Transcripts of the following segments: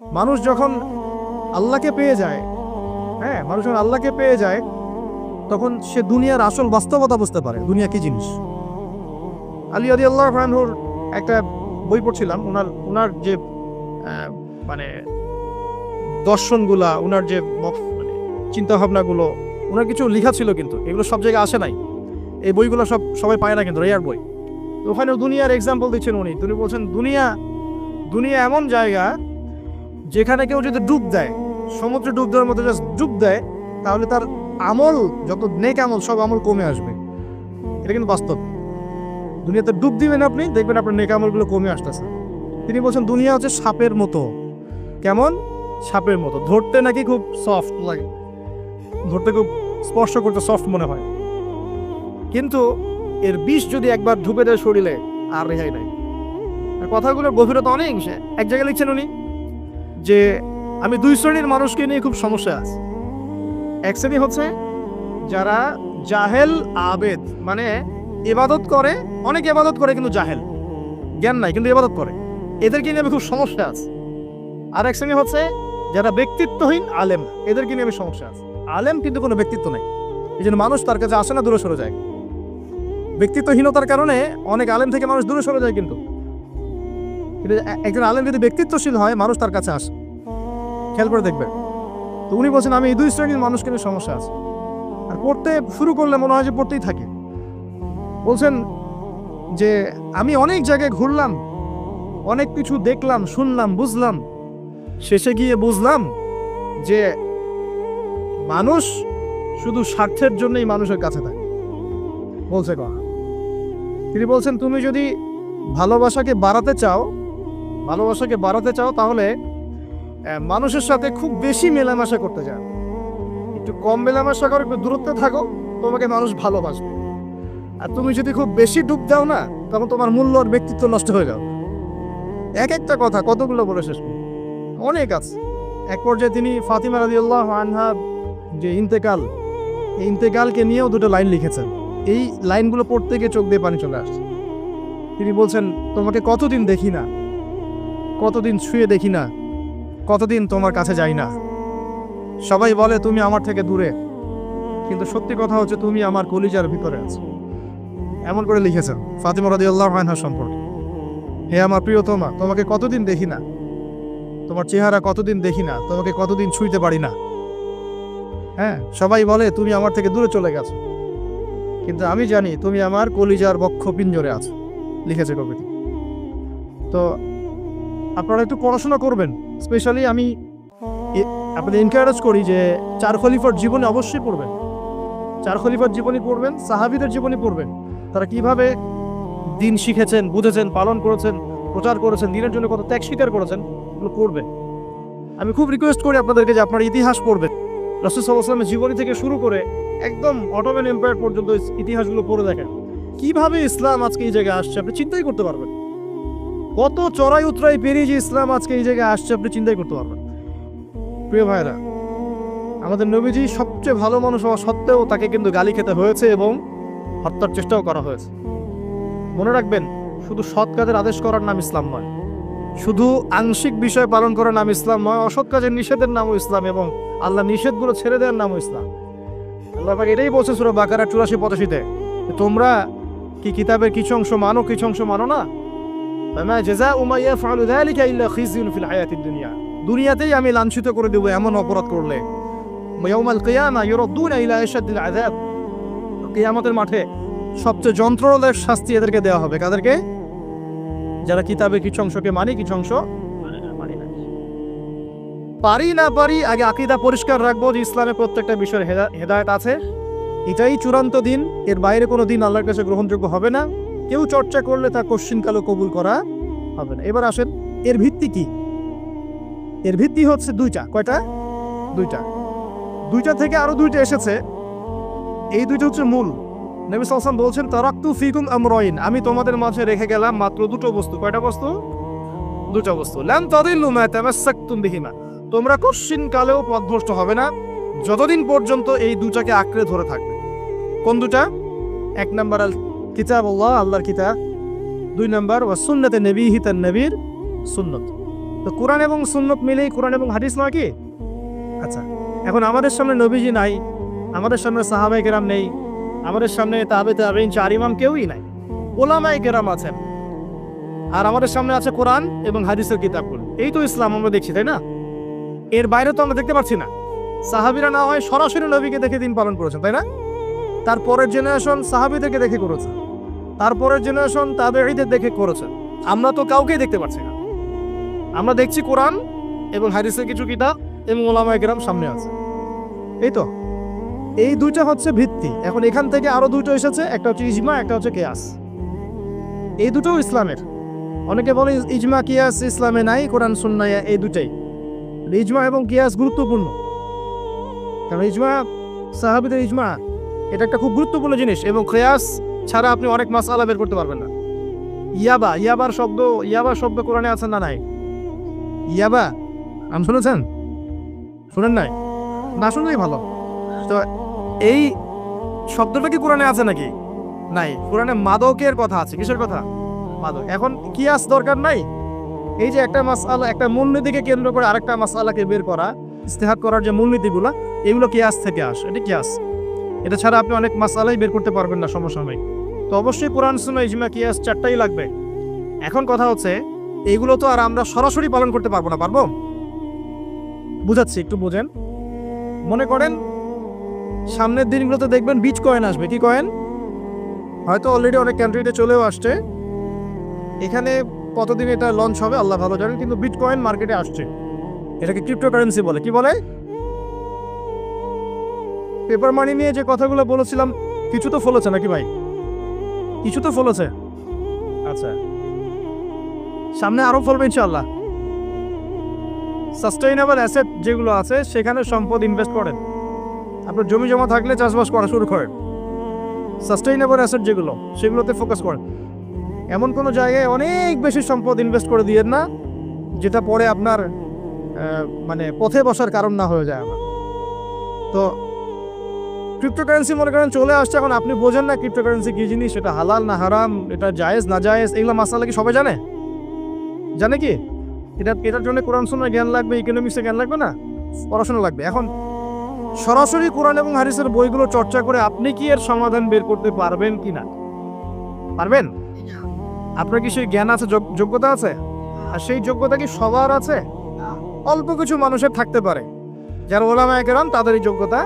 মানুষ যখন আল্লাহকে পেয়ে যায়, হ্যাঁ, মানুষ যখন আল্লাহকে পেয়ে যায় তখন সে দুনিয়ার আসল বাস্তবতা বুঝতে পারে, দুনিয়া কি জিনিস। আলী রাদিয়াল্লাহু আনহুর একটা বই পড়ছিলাম, ওনার যে মানে দর্শনগুলা, ওনার যে মানে চিন্তাভাবনাগুলো, ওনার কিছু লেখা ছিল, কিন্তু এগুলো সব জায়গায় আসে নাই। এই বইগুলো সবাই পায় না, কিন্তু রেয়ার বই। তো ওখানে দুনিয়ার এক্সাম্পল দিচ্ছেন তিনি বলছেন দুনিয়া এমন জায়গা যেখানে কেউ যদি ডুব দেয়, সমুদ্রে ডুব দেওয়ার মতো জাস্ট ডুব দেয়, তাহলে তার আমল, যত নেক আমল, সব আমল কমে আসবে। এটা কিন্তু বাস্তব। দুনিয়াতে ডুব দিবেন আপনি, দেখবেন আপনার নেক আমলগুলো কমে আসতেছে। তিনি বলছেন দুনিয়া হচ্ছে সাপের মতো। কেমন? সাপের মতো। ধরতে নাকি খুব সফট লাগে, ধরতে খুব স্পর্শ করতে সফট মনে হয়, কিন্তু এর বিষ যদি একবার ঢুকে দেয় শরীরে, আর রেহাই নাই। আর কথাগুলোর গভীরতা অনেক। এক জায়গায় লিখছেন উনি যে আমি দুই শ্রেণীর মানুষকে নিয়ে খুব সমস্যা আছে। এক শ্রেণী হচ্ছে যারা জাহেল আবেদ, মানে ইবাদত করে, অনেক ইবাদত করে কিন্তু জাহেল, জ্ঞান নাই কিন্তু ইবাদত করে, এদেরকে নিয়ে আমি খুব সমস্যা আছে। আর এক শ্রেণী হচ্ছে যারা ব্যক্তিত্বহীন আলেম, এদেরকে নিয়ে আমি সমস্যা আছে। আলেম কিন্তু কোনো ব্যক্তিত্ব নেই, এই জন্য মানুষ তার কাছে আসে না, দূরে সরে যায়। ব্যক্তিত্বহীনতার কারণে অনেক আলেম থেকে মানুষ দূরে সরে যায়, কিন্তু একজন আলেম যদি ব্যক্তিত্বশীল হয়, মানুষ তার কাছে আসে। খেয়াল করে দেখবেন। তো উনি বলছেন আমি এই দুই শ্রেণীর মানুষকে নিয়ে সমস্যা আছে, আর পড়তে শুরু করলে মনে হয় যে পড়তেই থাকে। বলছেন যে আমি অনেক জায়গায় ঘুরলাম, অনেক কিছু দেখলাম, শুনলাম, বুঝলাম, শেষে গিয়ে বুঝলাম যে মানুষ শুধু স্বার্থের জন্যই মানুষের কাছে থাকে। বলছে কথা, তিনি বলছেন তুমি যদি ভালোবাসাকে বাড়াতে চাও তাহলে মানুষের সাথে খুব বেশি মেলামেশা করতে যাও, একটু কম মেলামেশা করো, একটু দূরত্বে থাকো, তোমাকে মানুষ ভালোবাসবে। আর তুমি যদি খুব বেশি ডুব দাও না, তখন তোমার মূল্য আর ব্যক্তিত্ব নষ্ট হয়ে যাও। এক একটা কথা কতগুলো বলে শেষ করুন, অনেক আছে। এক পর্যায়ে তিনি ফাতিমা রাদিয়াল্লাহু আনহা যে ইন্তেকাল, এই ইন্তেকালকে নিয়েও দুটো লাইন লিখেছেন। এই লাইনগুলো পড়তে গিয়ে চোখ দিয়ে পানি চলে আসছে। তিনি বলছেন তোমাকে কতদিন দেখি না, কতদিন ছুঁয়ে দেখি না, কতদিন তোমার কাছে যাই না। সবাই বলে তুমি আমার থেকে দূরে, কিন্তু সত্যি কথা হচ্ছে তুমি আমার কলিজার ভিতরে আছো। এমন করে লিখেছেন ফাতিমা রাদিয়াল্লাহু আনহা সম্পর্কে। হে আমার প্রিয়তমা, তোমাকে কতদিন দেখি না, তোমার চেহারা কতদিন দেখি না, তোমাকে কতদিন ছুঁইতে পারি না। হ্যাঁ, সবাই বলে তুমি আমার থেকে দূরে চলে গেছো, কিন্তু আমি জানি তুমি আমার কলিজার বক্ষ পিঞ্জরে আছো। লিখেছে কবিতা। তো আপনারা একটু পড়াশোনা করবেন। স্পেশালি আমি আপনাদের এনকারেজ করি যে চার খলিফার জীবনে অবশ্যই পড়বেন। চার খলিফার জীবনী পড়বেন, সাহাবীদের জীবনী পড়বেন, তারা কিভাবে দিন শিখেছেন, বুঝেছেন, পালন করেছেন, প্রচার করেছেন, দিনের জন্য কত ত্যাগ স্বীকার করেছেন, এগুলো পড়বেন। আমি খুব রিকোয়েস্ট করি আপনাদেরকে যে আপনারা ইতিহাস পড়বেন। রাসূল সাল্লাল্লাহু আলাইহি ওয়াসাল্লামের জীবনী থেকে শুরু করে একদম অটোমান এম্পায়ার পর্যন্ত ইতিহাসগুলো পড়ে দেখেন, কিভাবে ইসলাম আজকে এই জায়গায় আসছে আপনি চিন্তাই করতে পারবেন। কত চড়াই উতরাই পেরিয়ে যে ইসলাম আজকে এই জায়গায় আসছে আপনি চিন্তাই করতে পারবেন। প্রিয় ভাইরা, আমাদের নবীজি সবচেয়ে ভালো মানুষ হওয়া সত্ত্বেও তাকে কিন্তু গালি খেতে হয়েছে এবং হত্যার চেষ্টাও করা হয়েছে। মনে রাখবেন, শুধু সৎ কাজের আদেশ করার নাম ইসলাম নয়, শুধু আংশিক বিষয় পালন করার নাম ইসলাম নয়, অসৎ কাজের নিষেধের নামও ইসলাম, এবং আল্লাহ নিষেধগুলো ছেড়ে দেওয়ার নামও ইসলাম। আল্লাহ পাক এটাই বলছে সূরা বাকারা 84-85-তে, তোমরা কি কিতাবের কিছু অংশ মানো, কিছু অংশ মানো না। ফামা জাযাউ মা ইয়াফআলু যালিকা ইল্লা খিজয়ুন ফিল হায়াতিদ দুনিয়া, দুনিয়াতেই আমি লাঞ্ছিত করে দেব এমন অপরাধ করলে। ইয়াউমাল কিয়ামা ইউরাদ্দুনা ইলা আশাদ্দিল আযাব, কিয়ামতের মাঠে সবচেয়ে যন্ত্রণাদায়ক শাস্তি এদেরকে দেওয়া হবে। কাদেরকে? যারা কিতাবের কিছু অংশকে মানি, কিছু অংশ মানি না। পারি না পারি, আগে আকীদা পরিষ্কার রাখবো যে ইসলামে প্রত্যেকটা বিষয়ের হেদায়েত আছে, এটাই চূড়ান্ত দিন, এর বাইরে কোনো দিন আল্লাহর কাছে গ্রহণযোগ্য হবে না। কেউ চর্চা করলে তা কোশ্চিনকালও কবুল করা হবে না। এবার আসেন, এর ভিত্তি কি? এর ভিত্তি হচ্ছে দুইটা। কয়টা? দুইটা থেকে আরো দুইটা এসেছে, এই দুইটা হচ্ছে মূল। নবী সাল্লাল্লাহু আলাইহি ওয়াসাল্লাম বলছেন তারাকতু ফিকুম আমরাইন, আমি তোমাদের মাঝে রেখে গেলাম মাত্র দুটো বস্তু। কয়টা বস্তু? দুটো বস্তু। লান তাদিল্লু মা তামাসসাকতুম বিহিমা, তোমরা কোশ্চিনকালেও পথভ্রষ্ট হবে না যতদিন পর্যন্ত এই দুটাকে আঁকড়ে ধরে থাকবে। কোন দুটা? এক নাম্বার আল কিতাবুল্লাহ, আল্লাহর কিতাব। দুই নাম্বার ওয়া সুন্নাতে নবীহি, তার নবীর সুন্নাত। তো কোরআন এবং সুন্নত মিলেই কোরআন এবং হাদিস নয় কি? আচ্ছা, এখন আমাদের সামনে নবীজি নাই, আমাদের সামনে সাহাবায়ে কেরাম নেই, আমাদের সামনে তাবেঈন চার ইমাম কেউই নাই, ওলামায়ে কেরাম আছেন, আর আমাদের সামনে আছে কোরআন এবং হাদিসের কিতাবগুলো। এই তো ইসলাম আমরা দেখছি, তাই না? এর বাইরে তো আমরা দেখতে পাচ্ছি না। সাহাবীরা না হয় সরাসরি নবীকে দেখে দিন পালন করেছেন, তাই না? তারপরের জেনারেশন সাহাবীদেরকে দেখে করেছে, তারপরের জেনারেশন তাবেঈদের দেখে করেছে। আমরা তো কাউকেই দেখতে পাচ্ছি না। আমরা দেখছি কোরআন এবং হাদিসের কিছু কিতাব এবং ওলামায়ে কেরাম সামনে আছে। এই তো, এই দুইটা হচ্ছে ভিত্তি। এখন এখান থেকে আরো দুটো এসেছে, একটা হচ্ছে ইজমা, একটা হচ্ছে কিয়াস। এই দুটোও ইসলামের। অনেকে বলে ইজমা কিয়াস ইসলামে নাই, কোরআন সুন্নাহ এই দুটাই। ইজমা এবং কিয়াস গুরুত্বপূর্ণ, কারণ ইজমা, সাহাবীদের ইজমা, এটা একটা খুব গুরুত্বপূর্ণ জিনিস। এবং কিয়াস ছাড়া আপনি অনেক মাসআলা বের করতে পারবেন না। ইয়াবার শব্দ কোরআনে আছে না নাই? ইয়াবা নাম শুনেছেন? শুনেন নাই? না শুনলেই ভালো। তো এই শব্দটা কি কোরআনে আছে নাকি? নাই। কোরআনে মাদকের কথা আছে। কিসের কথা? মাদক। এখন কিয়াস দরকার নাই। এই যে একটা মাসআলা, একটা মূলনীতিকে কেন্দ্র করে আরেকটা মাসআলাকে বের করা, ইস্তেহাদ করার যে মূলনীতিগুলো, এগুলো কিয়াস থেকে আসে। এটা কিয়াস। এটা ছাড়া আপনি অনেক মাসআলাই বের করতে পারবেন না সমসাময়িক। তো অবশ্যই কোরআন সুন্নাহ ইজমা কিয়াস চারটাই লাগবে। এখন কথা হচ্ছে, এইগুলো তো আর আমরা সরাসরি পালন করতে পারবো না। পারবো? বুঝাচ্ছি, একটু বোঝেন। মনে করেন সামনের দিনগুলোতে দেখবেন বিচ কয়েন আসবে। কি কয়েন? হয়তো অলরেডি অনেক কান্ট্রিতে চলেও আসছে। এখানে কতদিন এটা লঞ্চ হবে আল্লাহ ভালো জানেন, কিন্তু বিটকয়েন মার্কেটে আসছে। এটাকে ক্রিপ্টোকারেন্সি বলে। কি বলে? পেপার মানি নিয়ে যে কথাগুলো বলেছিলাম, কিছু তো ফলেছে নাকি ভাই? কিছু তো ফলেছে। আচ্ছা, সামনে আরো ফলবে ইনশাআল্লাহ। সাস্টেইনেবল অ্যাসেট যেগুলো আছে সেখানে সম্পদ ইনভেস্ট করেন। আপনার জমি জমা থাকলে চাষবাস করা শুরু করেন। সাস্টেইনেবল অ্যাসেট যেগুলো, সেগুলোতে ফোকাস করেন। এমন কোনো জায়গায় অনেক বেশি সম্পদ ইনভেস্ট করে দিয়েন না যেটা পরে আপনার মানে পথে বসার কারণ না হয়ে যায় আমার। তো ক্রিপ্টোকারেন্সি মনে করেন চলে আসছে, এখন আপনি বোঝেন না ক্রিপ্টোকারেন্সি কি জিনিস, সেটা হালাল না হারাম, এটা জায়েজ না জায়েজ, এগুলো মাসালা কি সবাই জানে? জানে কি? এটার জন্য কোরআন সুন্নাহ জ্ঞান লাগবে, ইকোনমিক্সে জ্ঞান লাগবে না, পড়াশোনা লাগবে। এখন সরাসরি কোরআন এবং হাদিসের বইগুলো চর্চা করে আপনি কি এর সমাধান বের করতে পারবেন কি না? পারবেন? আপনার কি সেই জ্ঞান আছে, যোগ্যতা আছে? আর সেই যোগ্যতা কি সবার আছে? অল্প কিছু মানুষের থাকতে পারে, যারা ওলামায়ে কেরাম, তাদের এই যোগ্যতা।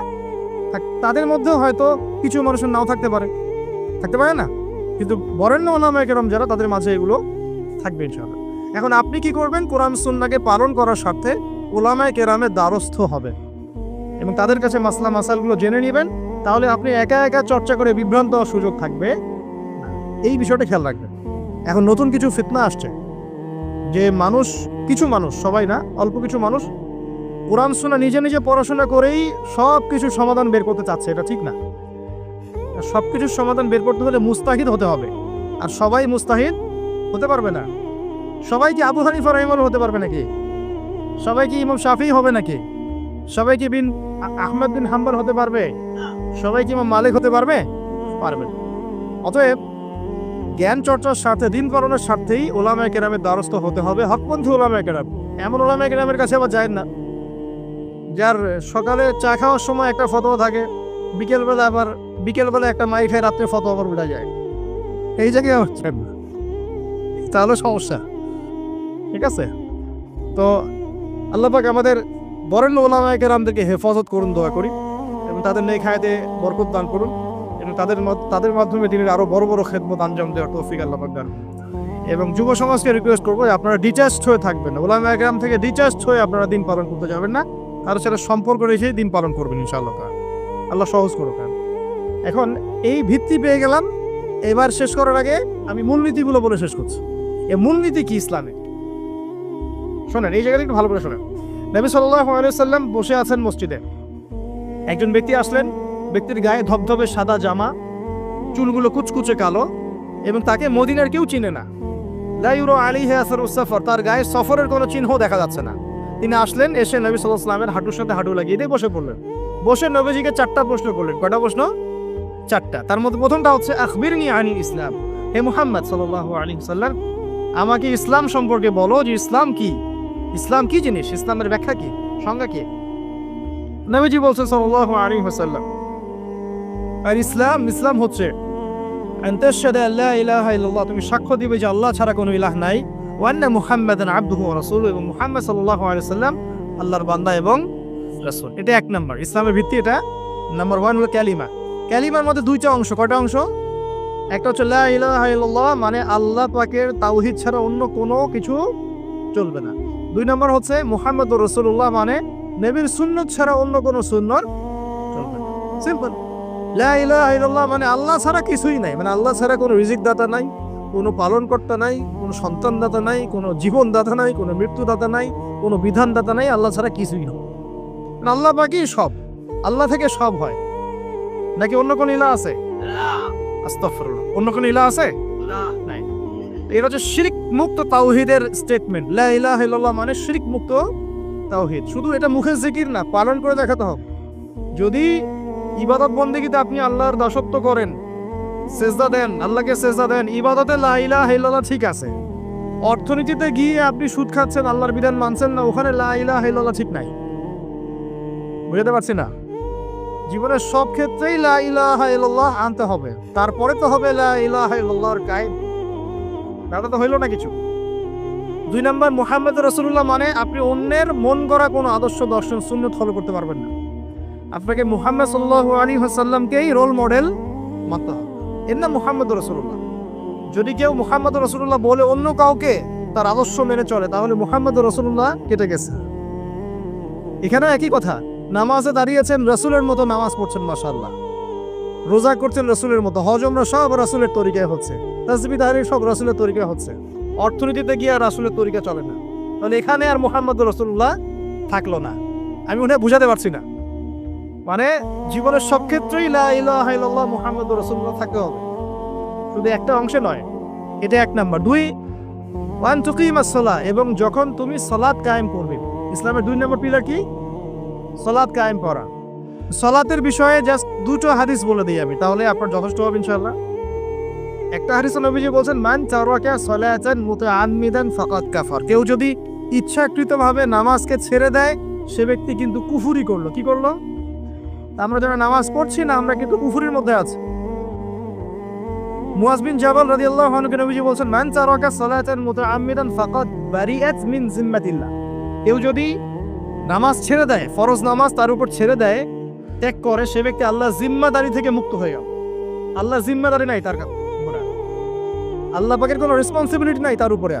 তাদের মধ্যেও হয়তো কিছু মানুষের নাও থাকতে পারে না, কিন্তু বরেণ্য ওলামায়ে কেরাম যারা, তাদের মাঝে এগুলো থাকবে ইনশাআল্লাহ। এখন আপনি কি করবেন? কোরআন সুন্নাহকে পালন করার স্বার্থে ওলামায়ে কেরামের দ্বারস্থ হবেন এবং তাদের কাছে মাসালগুলো জেনে নেবেন। তাহলে আপনি একা একা চর্চা করে বিভ্রান্ত হওয়ার সুযোগ থাকবে। এই বিষয়টা খেয়াল রাখবেন। এখন নতুন কিছু ফিতনা আসছে যে কিছু মানুষ, সবাই না, অল্প কিছু মানুষ কোরআন সুন্নাহ নিজে নিজে পড়াশোনা করেই সব কিছুর সমাধান বের করতে চাচ্ছে। এটা ঠিক না। সব কিছুর সমাধান বের করতে হলে মুস্তাহিদ হতে হবে, আর সবাই মুস্তাহিদ হতে পারবে না। সবাই কি আবু হানিফা রাহিমাহুল্লাহ হতে পারবে নাকি? সবাই কি ইমাম শাফিঈ হবে নাকি? সবাই কি আহমদ বিন হাম্বল হতে পারবে? সবাই কি ইমাম মালিক হতে পারবে? পারবে। অতএব জ্ঞান চর্চার স্বার্থে, দিন পালনের স্বার্থেই ওলামায়ে কেরামের দ্বারস্থ হতে হবে। হকপন্থী ওলামায়ে কেরাম, এমন ওলামায়ে কেরামের কাছে আবার যায় না যার সকালে চা খাওয়ার সময় একটা ফতোয়া থাকে, বিকেলবেলা একটা মাই খায়, রাত্রে ফতোয়া আবার উঠে যায়। এই জায়গায় তাহলে সমস্যা। ঠিক আছে? তো আল্লাহ পাক আমাদের বরেণ্য ওলামায়ে কেরামদেরকে হেফাজত করুন, দোয়া করি, এবং তাদের নেক হায়াতে বরকত দান করুন, এবং তাদের মাধ্যমে দিনের আরো বড় বড় খেদমত আঞ্জাম দেওয়ার তৌফিক আল্লাহ পাক দান করুন। এবং যুব সমাজকে রিকোয়েস্ট করবো যে আপনারা ডিটাচড হয়ে থাকবেন, ওলামায়ে কেরাম থেকে ডিটাচড হয়ে আপনারা দিন পালন করতে যাবেন না, কারোর সাথে সম্পর্ক রেখে দিন পালন করবেন ইনশাআল্লাহ। আল্লাহ সহজ করুক। এখন এই ভিত্তি পেয়ে গেলাম, এবার শেষ করার আগে আমি মূলনীতিগুলো বলে শেষ করছি। এই মূলনীতি কি ইসলামে? শোনেন, এই জায়গাটা একটু ভালো করে শোনেন। নবী সাল্লাল্লাহু আলাইহি ওয়াসাল্লাম বসে আছেন মসজিদে। একজন ব্যক্তি আসলেন, ব্যক্তির গায়ে ধবধবে সাদা জামা, চুলগুলো কুচকুচে কালো, এবং তাকে মদিনার কেউ চিনে না। লা ইউরা আলাইহি আসারুস সাফর, তার গায়ে সফরের কোনো চিহ্ন দেখা যাচ্ছে না। তিনি আসলেন, এসে নবী সাল্লাল্লাহু আলাইহি ওয়াসাল্লামের হাঁটুর সাথে হাঁটু লাগিয়ে দিয়ে বসে পড়লেন। বসে নবীজিকে 4টা প্রশ্ন করলেন। কয়টা প্রশ্ন? 4টা। তার মধ্যে প্রথমটা হচ্ছে আখবিরনি আনিল ইসলাম, হে মুহাম্মদ সাল্লাল্লাহু আলাইহি ওয়াসাল্লাম, আমাকে ইসলাম সম্পর্কে বলো যে ইসলাম কি। ইসলাম কি জিনিস, ইসলামের ব্যাখ্যা কি, সংজ্ঞা কি? নবীজি বলছেন সাল্লাল্লাহু আলাইহি ওয়াসাল্লাম, আর ইসলাম হচ্ছে আন তাশহাদু আল্লা ইলাহা ইল্লাল্লাহ, তুমি সাক্ষ্য দিবে যে আল্লাহ ছাড়া কোনো ইলাহ নাই, ওয়া আন্না মুহাম্মাদান আবদুহু ওয়া রাসূলুহু, এবং মুহাম্মদ সাল্লাল্লাহু আলাইহি ওয়াসাল্লাম আল্লাহর বান্দা এবং রাসূল। এটা এক নাম্বার ইসলামের ভিত্তি। এটা নাম্বার 1 হলো কালিমা। কালিমার মধ্যে দুইটা অংশ। কয়টা অংশ? একটা হচ্ছে লা ইলাহা ইল্লাল্লাহ, মানে আল্লাহ পাকের তাওহীদ ছাড়া অন্য কোনো কিছু চলবে না। 2 নম্বর হচ্ছে মুহাম্মদুর রাসূলুল্লাহ, মানে নবীর সুন্নাত ছাড়া অন্য কোনো সুন্নাত চলবে না। সিম্পল। লা ইলাহা ইল্লাল্লাহ মানে আল্লাহ ছাড়া কিছুই নাই, মানে আল্লাহ ছাড়া কোনো রিজিক দাতা নাই, কোনো পালনকর্তা নাই, কোনো সন্তান দাতা নাই, কোনো জীবন দাতা নাই, কোনো মৃত্যু দাতা নাই, কোনো বিধান দাতা নাই, আল্লাহ ছাড়া কিছুই না। মানে আল্লাহ পাকই সব, আল্লাহ থেকে সব হয়। নাকি অন্য কোনো ইলাহ আছে? আস্তাগফিরুল্লাহ, অন্য কোনো ইলাহ আছে? নাই। এটা হচ্ছে শিরক মুক্ত তাওহীদের স্টেটমেন্ট। লা ইলাহা ইল্লাল্লাহ মানে শিরক মুক্ত তাওহীদ। শুধু এটা মুখের জিকির না, পালন করে দেখাতে হবে। যদি ইবাদত বন্দেগীতে আপনি আল্লাহর দাসত্ব করেন, সেজদা দেন, আল্লাহকে সেজদা দেন, ইবাদতে লা ইলাহা ইল্লাল্লাহ ঠিক আছে। অর্থনীতিতে গিয়ে আপনি সুদ খাচ্ছেন, আল্লাহর বিধান মানছেন না, ওখানে লা ইলাহা ইল্লাল্লাহ ঠিক নাই। বুঝতে পারছি না? জীবনের সব ক্ষেত্রেই লা ইলাহা ইল্লাল্লাহ আনতে হবে, তারপরে তো হবে লা ইলাহা ইল্লাল্লাহর কায়েম। দাদা তো হইল না কিছু। 2 নম্বর মুহাম্মদ রাসূলুল্লাহ মানে আপনি অন্যের মন গড়া কোনো আদর্শ, দর্শন, সুন্নাত ফলো করতে পারবেন না। আপনাকে মুহাম্মদ সাল্লাল্লাহু আলাইহি ওয়াসাল্লামকেই রোল মডেল মানতে হবে। এর নাম মুহাম্মদ রাসূলুল্লাহ। যদি কেউ মুহাম্মদ রাসূলুল্লাহ বলে অন্য কাউকে তার আদর্শ মেনে চলে, তাহলে মুহাম্মদ রাসূলুল্লাহ কেটে গেছে। এখানে একই কথা। নামাজে দাঁড়িয়েছেন, রাসূলের মতো নামাজ পড়ছেন, মাশাআল্লাহ। রোজা করছেন রাসূলের মতো, হজ উমরা সব রাসূলের তরিকায় হচ্ছে, তাসবিহ তাহলিল সব রাসূলের তরিকায় হচ্ছে। অর্থনীতিতে গিয়ে আর রাসূলের তরিকা চলে না। তাহলে এখানে আর মুহাম্মদ রাসূলুল্লাহ থাকলো না। আমি মনে হয় বুঝাতে পারছি না। মানে জীবনের সব ক্ষেত্রেই লা ইলাহা ইল্লাল্লাহ মুহাম্মদুর রাসূলুল্লাহ থাকতে হবে, শুধু একটা অংশে নয়। এটা 1 নাম্বার। 2 ওয়ান তুকিমাস সালাহ, এবং যখন তুমি সালাত কায়েম করবে। ইসলামের 2 নম্বর পিলার কি? সালাত কায়েম করা। সালাতের বিষয়ে জাস্ট 2টো হাদিস বলে দিই আমি, তাহলে আপনার যথেষ্ট হবে ইনশাআল্লাহ। একটা হাদিসে নবীজি বলেন, মান তারাকা সালাতান মুতাআম্মিদান ফাকাদ কাফার। কেউ যদি ইচ্ছাকৃতভাবে নামাজকে ছেড়ে দেয়, সে ব্যক্তি কিন্তু কুফরি করলো। কি করলো? আমরা যারা নামাজ পড়ছি না, আমরা কিন্তু কুফরির মধ্যে আছি। মুয়াজ বিন জাবাল রাদিয়াল্লাহু আনহু নবীজি বলেন, মান তারাকা সালাতান মুতাআম্মিদান ফাকাদ বারিআত মিন জিম্মাতিল্লাহ। কেউ যদি নামাজ ছেড়ে দেয়, ফরজ নামাজ তার উপর ছেড়ে দেয়, ত্যাগ করে, সে ব্যক্তি আল্লাহর জিম্মাদারি থেকে মুক্ত হয়ে গেল। আল্লাহর জিম্মাদারি নাই তার উপরে, আল্লাহ পাকের কোনো রেসপন্সিবিলিটি নাই তার উপরে।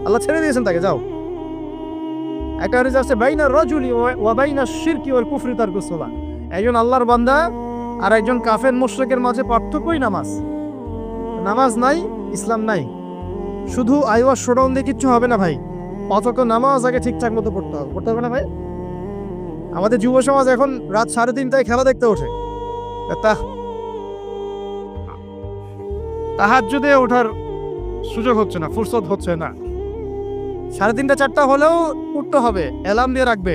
আল্লাহ ছেড়ে দিয়েছেন তাকে, যাও। একটা হাদিস আছে, বাইনা রাজুলি ওয়া বাইনা শিরকি ওয়াল কুফরি তারকুস সালাহ। একজন আল্লাহর বান্দা আর একজন কাফের মুশরিকের মাঝে পার্থক্যই নামাজ। নামাজ নাই, ইসলাম নাই। শুধু আইওয়া শোডাউন দিয়ে কিচ্ছু হবে না ভাই। অথচ নামাজ আগে ঠিকঠাক মতো পড়তে হবে। পড়তে হবে না ভাই? আমাদের যুব সমাজ এখন রাত 3:30টায় খেলা দেখতে ওঠে। তাহাজ্জুদে ওঠার সুযোগ হচ্ছে না, ফুরসত হচ্ছে না। 3:30 4টা হলেও উঠতে হবে, অ্যালার্ম দিয়ে রাখবে,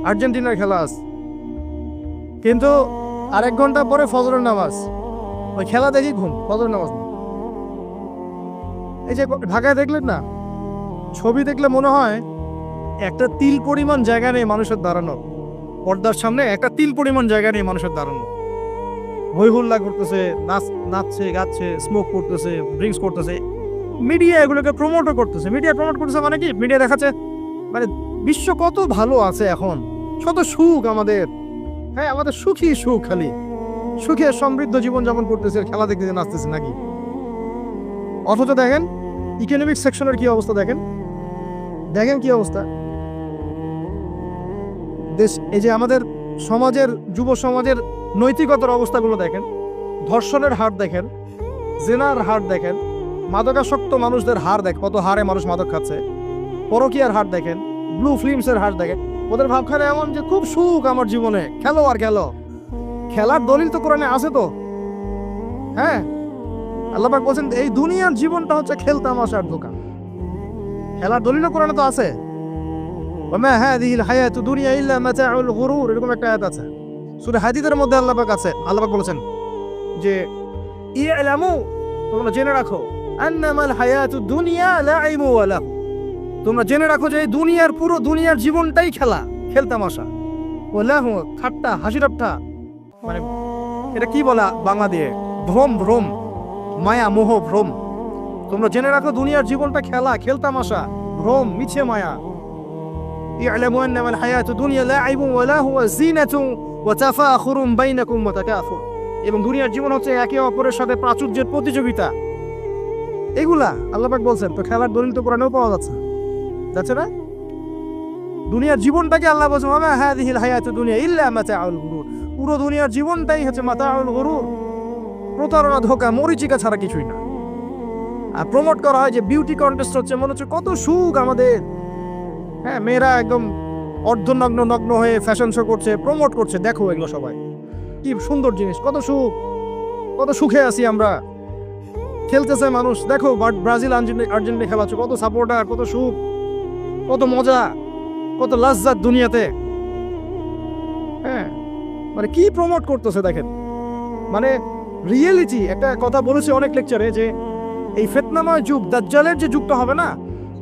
আর্জেন্টিনার খেলা আছে। কিন্তু আরেক ঘন্টা পরে ফজরের নামাজ, ওই খেলা দেখি ঘুম, ফজরের নামাজ নেই। এই যে ঢাকায় দেখলেন না, ছবি দেখলে মনে হয় একটা তিল পরিমাণ জায়গা নেই মানুষের দাঁড়ানো। পর্দার সামনে একটা তিল পরিমাণ জায়গা নেই মানুষের দাঁড়ানো। হই হুল্লা করতেছে, নাচছে, গাচ্ছে, স্মোক করতেছে, ড্রিঙ্কস করতেছে। মিডিয়া এগুলোকে প্রমোটও করতেছে। মিডিয়া প্রমোট করতেছে মানে কি? মিডিয়া দেখাচ্ছে মানে বিশ্ব কত ভালো আছে এখন, কত সুখ আমাদের। হ্যাঁ, আমাদের সুখী সুখ, খালি সুখে সমৃদ্ধ জীবন যাপন করতেছে, খেলা দেখতে নাচতেছে নাকি? অথচ দেখেন ইকোনমিক সেকশনের কি অবস্থা, দেখেন কি অবস্থা দেশ। এই যে আমাদের সমাজের, যুব সমাজের নৈতিকতার অবস্থাগুলো দেখেন। ধর্ষণের হার দেখেন, জেনার হার দেখেন, মাদকাসক্ত মানুষদের হার দেখেন, কত হারে মানুষ মাদক খাচ্ছে। পরকীয়ার হার দেখেন, ব্লু ফিল্মসের হার দেখেন। ওদের ভাবখানে এমন যে খুব সুখ আমার জীবনে, খেলো আর খেলো। খেলার দলিল তো কোরআনে আছে তো। হ্যাঁ, আল্লাহ পাক বলেন এই দুনিয়ার জীবনটা হচ্ছে খেলতামাশার দোকান। খেলার দলিল কোরআনে তো আছে। ওমা হাযিহিল হায়াতু দুনিয়া ইল্লা মাতাউল গুরুর, এরকম একটা আয়াত আছে সূরা হাদীদের মধ্যে। আল্লাহ পাক আছে, আল্লাহ পাক বলেছেন যে ইলামু, তোমরা জেনে রাখো, আন্নামাল হায়াতু দুনিয়া লাইবু ওয়া লাহু, তোমরা জেনে রাখো যে এই দুনিয়ার পুরো দুনিয়ার জীবনটাই খেলা, খেলতামাশা, ওলাহ, ঠাট্টা, হাসি ঠাট্টা, মানে এটা কি বলা বাংলা দিয়ে, ভ্রম, ভ্রম, মায়া, মোহ, ভ্রম। তোমরা জেনে রাখো দুনিয়ার জীবনটা খেলা, খেলতামাশা, ভ্রম, মিছে মায়া। ই'লামু আন্নামাল হায়াতুদ দুনিয়া লা'ইবুন ওয়া লাহু ওয়া যিনাতুন ওয়া তাফাখুরুন বাইনাকুম ওয়া তাকাসুর। এবং দুনিয়ার জীবন হচ্ছে একে অপরের সাথে প্রাচুর্যের প্রতিযোগিতা। এগুলা আল্লাহ পাক বলছেন, তো খেলার দলিল তো কোরআনেও পাওয়া যাচ্ছে না? দুনিয়ার জীবনটাকে আল্লাহ বলছেন ওয়া মা হাযিহিল হায়াতুদ দুনিয়া ইল্লা মাতাউল গুরুর। পুরো দুনিয়ার জীবনটাই হচ্ছে মাতাউল গুরুর, প্রতারণা, ধোঁকা, মরিচিকা ছাড়া কিছুই না। আর প্রমোট করা হয় যে বিউটি কন্টেস্ট হচ্ছে, মনে হচ্ছে কত সুখ আমাদের। হ্যাঁ, মেয়েরা একদম অর্ধনগ্ন নগ্ন হয়ে ফ্যাশন শো করছে, প্রমোট করছে, দেখো এগুলো সবাই কি সুন্দর জিনিস, কত সুখ, কত সুখে আছি আমরা। খেলতেছে মানুষ, দেখো ব্রাজিল আর্জেন্টিনা খেলা হচ্ছে, কত সাপোর্টার, কত সুখ, কত মজা, কত লাজ্জাত দুনিয়াতে। হ্যাঁ, মানে কি প্রমোট করতেছে দেখেন। মানে রিয়েলিটি, একটা কথা বলেছে অনেক লেকচারে যে এই ফিতনাময় যুগ, দাজ্জালের যে যুগটা হবে না,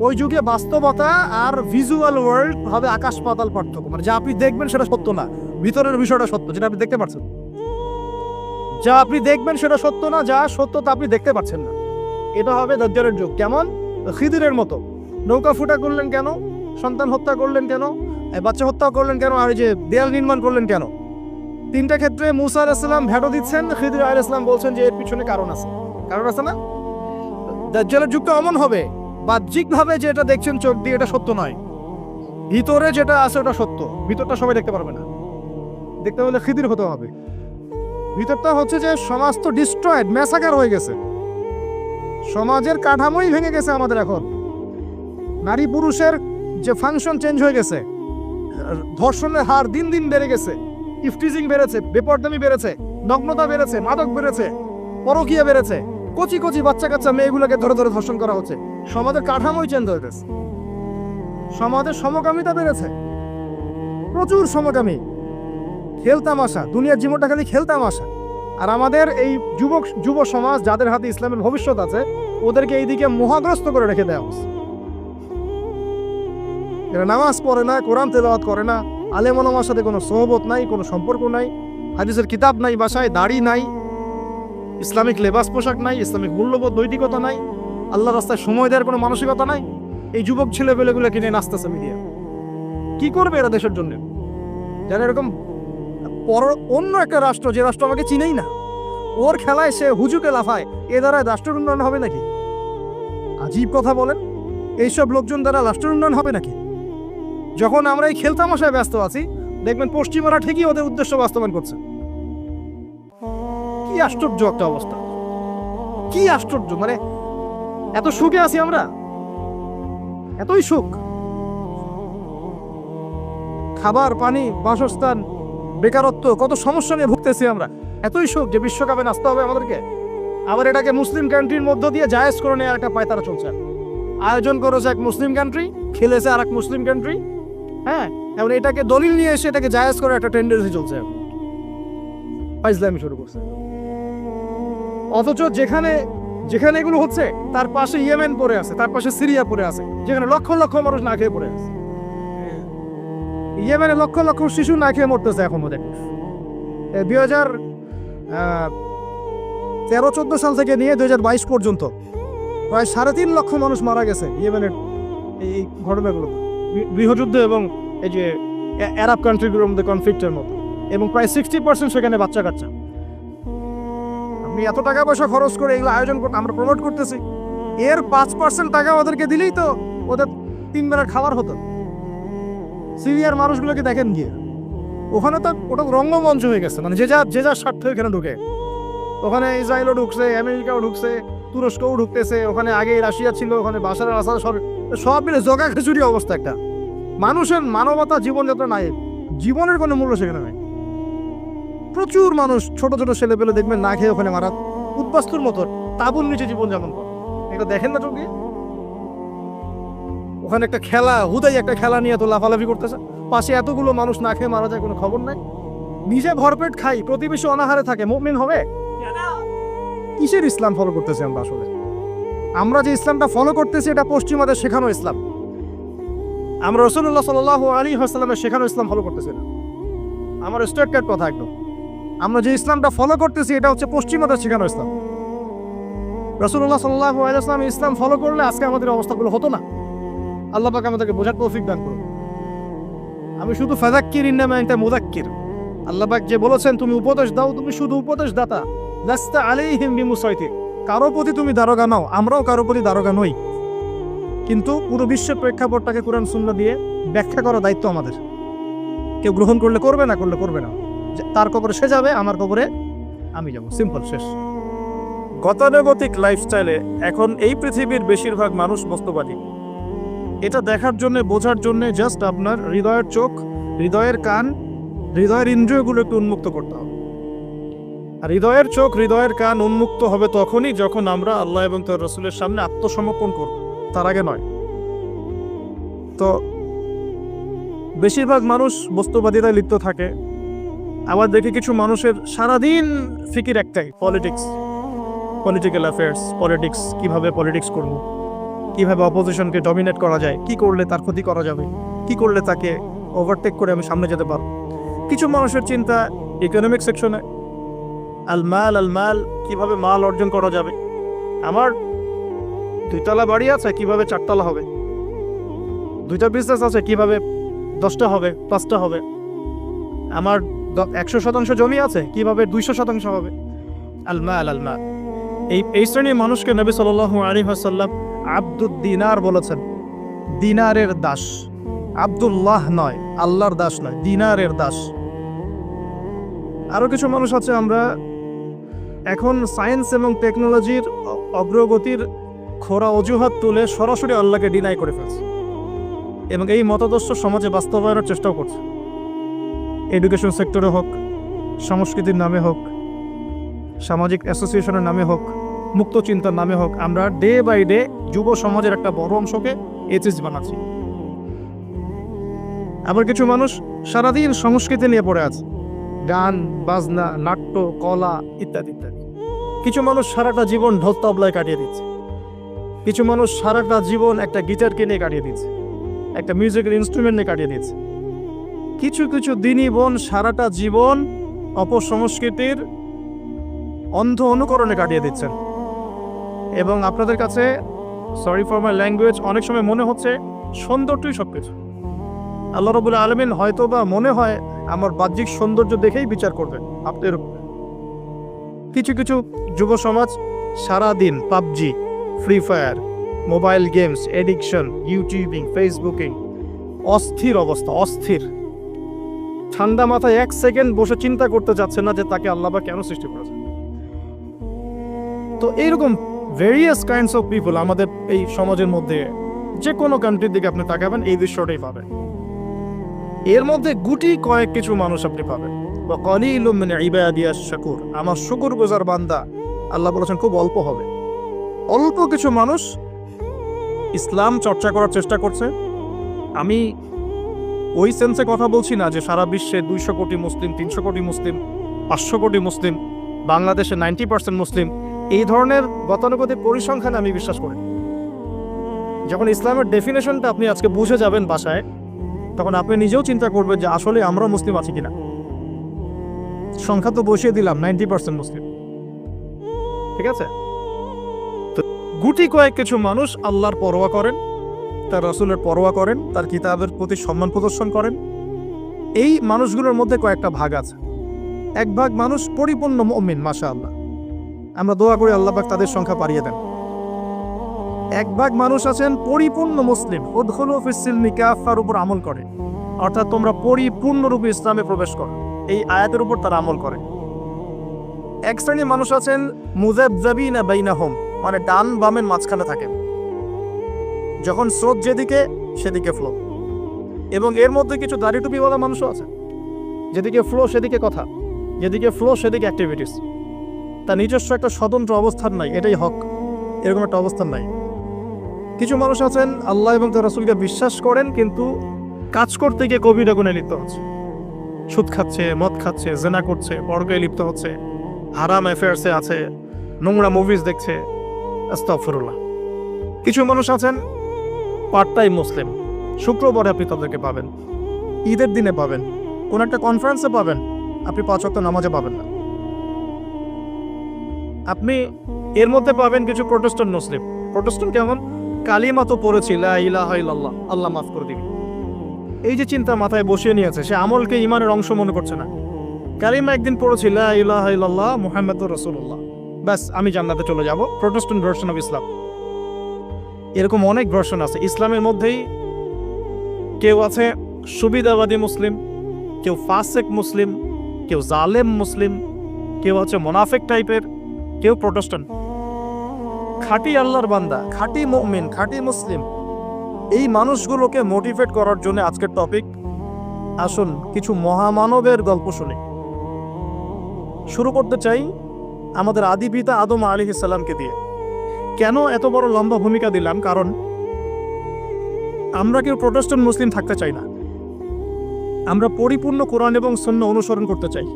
ওই যুগে বাস্তবতা আর ভিজুয়াল ওয়ার্ল্ড হবে আকাশ পাতাল পার্থক্য। মানে যা আপনি দেখবেন সেটা সত্য না, ভিতরের বিষয়টা সত্য, যেটা আপনি দেখতে পাচ্ছেন। যা আপনি দেখবেন সেটা সত্য না, যা সত্য তা আপনি দেখতে পাচ্ছেন না। এটা হবে দাজ্জালের যুগ। কেমন? খিদিরের মতো। নৌকা ফুটা করলেন কেন? সন্তান হত্যা করলেন কেন? বাচ্চা হত্যা করলেন কেন? আর এই যে দেয়াল নির্মাণ করলেন কেন? তিনটা ক্ষেত্রে মুসা আলাইহিস সালাম ভেটো দিচ্ছেন, খিদির আলাইহিস সালাম বলছেন যে এর পিছনে কারণ আছে। কারণ আছে না? দাজ্জালের যুগটা এমন হবে, বাহ্যিকভাবে যেটা দেখছেন চোখ দিয়ে এটা সত্য নয়, ভিতরে যেটা আছে ওটা সত্য। ভিতরটা সবাই দেখতে পারবে না, দেখতে হলে খিদির হতে হবে। ভিতরটা হচ্ছে যে সমাজ তো ডিস্ট্রয়েড, ম্যাসাকার হয়ে গেছে, সমাজের কাঠামোই ভেঙে গেছে আমাদের। এখন নারী পুরুষের যে ফাংশন চেঞ্জ হয়ে গেছে, ধর্ষণের হার দিন দিন বেড়ে গেছে, ইফটিজিং বেড়েছে, বেপরদামি বেড়েছে, নগ্নতা বেড়েছে, মাদক বেড়েছে, পরকীয়া বেড়েছে, কচি কচি বাচ্চা কাচ্চা মেয়েগুলোকে ধরে ধরে ধর্ষণ করা হচ্ছে। সমাজের কাঠামোই চেঞ্জ হয়ে গেছে, সমাজের সমকামিতা বেড়েছে, প্রচুর সমকামী, খেলতামাশা, দুনিয়ার জীবনটা খালি খেলতামাশা। আর আমাদের এই যুব সমাজ, যাদের হাতে ইসলামের ভবিষ্যৎ আছে, ওদেরকে এইদিকে মোহাগ্রস্ত করে রেখে দেওয়া হচ্ছে। এরা নামাজ পড়ে না, কোরআন তেলাওয়াত করে না, আলেম ওলামার সাথে কোনো সোহবত নাই, কোনো সম্পর্ক নাই, হাদিসের কিতাব নাই বাসায়, দাড়ি নাই, ইসলামিক লেবাস পোশাক নাই, ইসলামিক মূল্যবোধ নৈতিকতা নাই, আল্লাহর রাস্তায় সময় দেওয়ার কোনো মানসিকতা নাই। এই যুবক ছেলেপেলেগুলো কিনে নাচতেছে মিডিয়া। কি করবে এরা দেশের জন্য? যারা এরকম অন্য একটা রাষ্ট্র, যে রাষ্ট্র আমাকে চিনেই না, ওর খেলায় সে হুজুকে লাফায়, এ দ্বারা রাষ্ট্রের উন্নয়ন হবে নাকি? আজীব কথা বলেন, এইসব লোকজন দ্বারা রাষ্ট্রের উন্নয়ন হবে নাকি? যখন আমরা এই খেলতামশায় ব্যস্ত আছি, দেখবেন পশ্চিমারা ঠিকই ওদের উদ্দেশ্য বাস্তবায়ন করছে। কি আশ্চর্য একটা অবস্থা, কি আশ্চর্য! মানে এত সুখে আছি আমরা, এতই সুখ, খাবার, পানি, বাসস্থান, বেকারত্ব, কত সমস্যা নিয়ে ভুগতেছি আমরা, এতই সুখ যে বিশ্বকাপে নাচতে হবে আমাদেরকে। আবার এটাকে মুসলিম কান্ট্রির মধ্য দিয়ে জায়েজ করে নেওয়ার একটা পায়তারা চলছে। আয়োজন করেছে এক মুসলিম কান্ট্রি, খেলেছে আর এক মুসলিম কান্ট্রি। হ্যাঁ, এবং এটাকে দলিল নিয়ে এসে এটাকে জায়েজ করে একটা টেন্ডেন্সি চলছে, ফাইজলামি শুরু করছে। অথচ যেখানে যেখানে এগুলো হচ্ছে তার পাশে ইয়েমেন পড়ে আছে, তার পাশে সিরিয়া পড়ে আছে, যেখানে লক্ষ লক্ষ মানুষ না খেয়ে পড়ে আছে। ইয়েমেনে লক্ষ লক্ষ শিশু না খেয়ে মরতেছে এখন। ওদের 2013-14 সাল থেকে নিয়ে 2022 পর্যন্ত প্রায় 3.5 লক্ষ মানুষ মারা গেছে ইয়েমেনের এই ঘটনাগুলো, গৃহযুদ্ধ এবং এই যে আরব কান্ট্রিগুলোর মধ্যে কনফ্লিক্টের মতো, এবং প্রায় 60% সেখানে বাচ্চা কাচ্চা। আপনি এত টাকা পয়সা খরচ করে এগুলো আয়োজন করতে, আমরা প্রমোট করতেছি, এর 5% টাকা ওদেরকে দিলেই তো ওদের 3 বেলার খাবার হতো। সিরিয়ার মানুষগুলোকে দেখেন গিয়ে, ওখানে তো ওটা রঙ্গমঞ্চ হয়ে গেছে। মানে যে যার স্বার্থ এখানে ঢুকে, ওখানে ইসরায়েলও ঢুকছে, আমেরিকাও ঢুকছে, তুরস্কও ঢুকতেছে, ওখানে আগে রাশিয়া ছিল, ওখানে বাশার আল আসাদ, সব মিলে জগা খিচুড়ি অবস্থা একটা। মানুষের মানবতা, জীবনযাত্রা নাই, জীবনের কোনো মূল্য সেখানে নাই। প্রচুর মানুষ, ছোট ছোট ছেলে পেলে দেখবেন না খেয়ে ওখানে মারা, উদ্বাস্তুর মতো তাঁবুর নিচে জীবনযাপন করে। এটা দেখেন না চোখে? ওখানে একটা খেলা, হুদাই একটা খেলা নিয়ে এত লাফালাফি করতেছে, পাশে এতগুলো মানুষ না খেয়ে মারা যায়, কোনো খবর নাই। নিজে ভরপেট খাই, প্রতিবেশী অনাহারে থাকে, মুমিন হবে? কিসের ইসলাম ফলো করতেছি আমরা? আসলে আমরা যে ইসলামটা ফলো করতেছি এটা পশ্চিমাদের শেখানো ইসলাম। আমরা রাসূলুল্লাহ সাল্লাল্লাহু আলাইহি ওয়াসাল্লামের শেখানো ইসলাম ফলো করতেছি না। আমার স্ট্রেট কাট কথা একদম। আমরা যে ইসলামটা ফলো করতেছি এটা হচ্ছে পশ্চিমাদের শেখানো ইসলাম। রাসূলুল্লাহ সাল্লাল্লাহু আলাইহি ওয়াসাল্লাম ইসলাম ফলো করলে আজকে আমাদের অবস্থাগুলো হতো না। আল্লাহ পাক আমাদেরকে বোঝার তৌফিক দান করুন। আমি শুধু ফাযাক্কির ইন্নামা আনতা মুযাক্কির। আল্লাহ পাক যে বলেছেন তুমি উপদেশ দাও, তুমি শুধু উপদেশ দাতা, লাস্তা আলাইহিম বিমুসাইতির। কারো প্রতি তুমি দারোগা নাও, আমরাও কারো প্রতি দারোগা নই, কিন্তু পুরো বিশ্বের প্রেক্ষাপটটাকে কোরআন সুন্নাহ দিয়ে ব্যাখ্যা করার দায়িত্ব আমাদের। কেউ গ্রহণ করলে করবে, না করলে করবে না। তার কবরে সে যাবে, আমার কবরে আমি যাব, সিম্পল, শেষ। গতানুগতিক লাইফস্টাইলে এখন এই পৃথিবীর বেশিরভাগ মানুষ বস্তুবাদী। এটা দেখার জন্য, বোঝার জন্য জাস্ট আপনার হৃদয়ের চোখ, হৃদয়ের কান, হৃদয়ের ইন্দ্রিয়গুলো একটু উন্মুক্ত করতে হবে। আর হৃদয়ের চোখ, হৃদয়ের কান উন্মুক্ত হবে তখনই যখন আমরা আল্লাহ এবং তার রাসূলের সামনে আত্মসমর্পণ করব, তার আগে নয়। তো বেশিরভাগ মানুষ বস্তুবাদিতায় লিপ্ত থাকে। আবার দেখি কিছু মানুষের সারাদিন ফিকির একটাই, পলিটিক্স, পলিটিক্যাল অ্যাফেয়ার্স, পলিটিক্স, কিভাবে পলিটিক্স করব, কিভাবে অপোজিশনকে ডমিনেট করা যায়, কি করলে তার ক্ষতি করা যাবে, কি করলে তাকে ওভারটেক করে আমি সামনে যেতে পারব। কিছু মানুষের চিন্তা ইকোনমিক সেকশনে, আল মাল, কিভাবে মাল অর্জন করা যাবে। আমার 2 তলা বাড়ি আছে, কিভাবে 4 তলা হবে। 2টা বিজনেস আছে, কিভাবে 10টা হবে, 5টা হবে। আমার 100% জমি আছে, কিভাবে 200% হবে। আল মাল। এই শ্রেণীর মানুষকে নবী সাল্লাল্লাহু আলাইহি ওয়াসাল্লাম আব্দুদ দিনার বলেছেন, দিনারের দাস। আব্দুল্লাহ নয়, আল্লাহর দাস নয়, দিনারের দাস। আরো কিছু মানুষ আছে, আমরা এখন সায়েন্স এবং টেকনোলজির অগ্রগতির খোরা অজুহাত তুলে সরাসরি আল্লাহকে ডিনাই করে ফেলছে এবং এই মতাদর্শ সমাজে বাস্তবায়নের চেষ্টাও করছে। এডুকেশন সেক্টরে হোক, সংস্কৃতির নামে হোক, সামাজিক অ্যাসোসিয়েশনের নামে হোক, মুক্ত চিন্তার নামে হোক, আমরা ডে বাই ডে যুব সমাজের একটা বড় অংশকে এথিস্ট বানাচ্ছি। আবার কিছু মানুষ সারাদিন সংস্কৃতি নিয়ে পড়ে আছে, গান বাজনা, নাট্য, কলা ইত্যাদি ইত্যাদি। কিছু মানুষ সারাটা জীবন ঢোল তবলায় কাটিয়ে দিচ্ছে, কিছু মানুষ সারাটা জীবন একটা গিটারকে নিয়ে কাটিয়ে দিচ্ছে, একটা মিউজিক্যাল ইনস্ট্রুমেন্ট নিয়ে কাটিয়ে দিচ্ছে। কিছু কিছু দিনী বোন সারাটা জীবন অপসংস্কৃতির অন্ধ অনুকরণে কাটিয়ে দিচ্ছেন। এবং আপনাদের কাছে, সরি ফর মাই ল্যাঙ্গুয়েজ, অনেক সময় মনে হচ্ছে সৌন্দর্যই সবকিছু। আল্লাহ রাব্বুল আলামিন হয়তো বা মনে হয় আমার বাহ্যিক সৌন্দর্য দেখেই বিচার করবেন আপনাদের উপর। কিছু কিছু যুব সমাজ সারাদিন PUBG, free fire, mobile games, addiction, YouTubing, Facebooking, অস্থির অবস্থা, অস্থির। ঠান্ডা মাথায় 1 সেকেন্ড বসে চিন্তা করতে যাচ্ছে না যে তাকে আল্লাহ বা কেন সৃষ্টি করেছে। তো এইরকম ভেরিয়াস কাইন্ডস অফ পিপল আমাদের এই সমাজের মধ্যে, যে কোনো কান্ট্রির দিকে আপনি তাকাবেন এই দৃশ্যটাই পাবেন। এর মধ্যে গুটি কয়েক কিছু মানুষ আপনি পাবেন, ওয়া কালিলুম মিন ইবাদিয়াশ শাকুর, আমার শুকরগুজার বান্দা আল্লাহ বলেছেন খুব অল্প হবে। অল্প কিছু মানুষ ইসলাম চর্চা করার চেষ্টা করছে। আমি ওই সেন্সে কথা বলছি না যে সারা বিশ্বে 200 কোটি মুসলিম, 300 কোটি মুসলিম, 500 কোটি মুসলিম, বাংলাদেশে 90% মুসলিম, এই ধরনের গতানুগতিক পরিসংখ্যানে আমি বিশ্বাস করি। যখন ইসলামের ডেফিনেশনটা আপনি আজকে বুঝে যাবেন বাসায়, তখন আপনি নিজেও চিন্তা করবেন যে আসলে আমরা মুসলিম আছি কিনা। সংখ্যা তো বসিয়ে দিলাম 90% মুসলিম, ঠিক আছে। তো গুটি কয়েক কিছু মানুষ আল্লাহর পরোয়া করেন, তার রাসূলের পরোয়া করেন, তার কিতাবের প্রতি সম্মান প্রদর্শন করেন। এই মানুষগুলোর মধ্যে কয়েকটা ভাগ আছে। এক ভাগ মানুষ পরিপূর্ণ মুমিন, মাশাআল্লাহ, আমরা দোয়া করি আল্লাহ পাক তাদের সংখ্যা বাড়িয়ে দেন। এক ভাগ মানুষ আছেন পরিপূর্ণ মুসলিম, উদখুলু ফিস সিলমি কাফার উপর আমল করে, অর্থাৎ তোমরা পরিপূর্ণরূপে ইসলামে প্রবেশ করো, এই আয়াতের উপর তারা আমল করে। এক শ্রেণীর মানুষ আছেন মুযাবযাবিনা বাইনাহুম, মানে ডান বামের মাঝখানে থাকেন, যখন স্রোত যেদিকে সেদিকে ফ্লো। এবং এর মধ্যে কিছু দাড়ি টুপিওয়ালা মানুষও আছে, যেদিকে ফ্লো সেদিকে কথা, যেদিকে ফ্লো সেদিকে অ্যাক্টিভিটিস। তার নিজস্ব একটা স্বতন্ত্র অবস্থান নাই, এটাই হক, এরকম একটা অবস্থান নাই। কিছু মানুষ আছেন আল্লাহ এবং তার রাসূলকে বিশ্বাস করেন, কিন্তু কাজ করতে গিয়ে কবিরা গুনাহে লিপ্ত হচ্ছে, সুদ খাচ্ছে, মদ খাচ্ছে, জেনা করছে, পরকায়ে লিপ্ত হচ্ছে, হারাম অ্যাফেয়ার্সে আছে, নোংরা মুভিজ দেখছে, আস্তাগফিরুল্লাহ। কিছু মানুষ আছেন পার্ট টাইম মুসলিম, শুক্রবারে আপনি তাদেরকে পাবেন, ঈদের দিনে পাবেন, কোন একটা কনফারেন্সে পাবেন, আপনি 5 ওয়াক্ত নামাজে পাবেন না। আপনি এর মধ্যে পাবেন কিছু প্রোটেস্ট্যান্ট মুসলিম। প্রোটেস্ট্যান্ট কেমন? কালিমা তো পড়েছি, লা ইলাহা ইল্লাল্লাহ, আল্লাহ মাফ করে দিবি, এই যে চিন্তা মাথায় বসিয়ে নিয়েছে, সে আমলকে ইমানের অংশ মনে করছে না। কালিমা একদিন পড়েছি, লা ইলাহা ইল্লাল্লাহ মুহাম্মাদুর রাসূলুল্লাহ, ব্যাস আমি জান্নাতে চলে যাব। Protestant version of Islam. এরকম অনেক ভার্সন আছে ইসলামের মধ্যেই। কেউ আছে সুবিধাবাদী মুসলিম, কেউ ফাসেক মুসলিম, কেউ জালেম মুসলিম, কেউ হচ্ছে মোনাফেক টাইপের, কেউ প্রোটেস্ট্যান্ট। খাঁটি আল্লাহর বান্দা, খাঁটি মুমিন, খাঁটি মুসলিম, এই মানুষগুলোকে মোটিভেট করার জন্য আজকের টপিক। আসুন কিছু মহামানবের গল্প শুনে শুরু করতে চাই, আমাদের আদি পিতা আদম আলাইহিস সালামকে দিয়ে। কেন এত বড় লম্বা ভূমিকা দিলাম? কারণ আমরা কেউ প্রোটেস্ট্যান্ট মুসলিম থাকতে চাই না। আমরা পরিপূর্ণ কোরআন এবং সুন্নাহ অনুসরণ করতে চাই।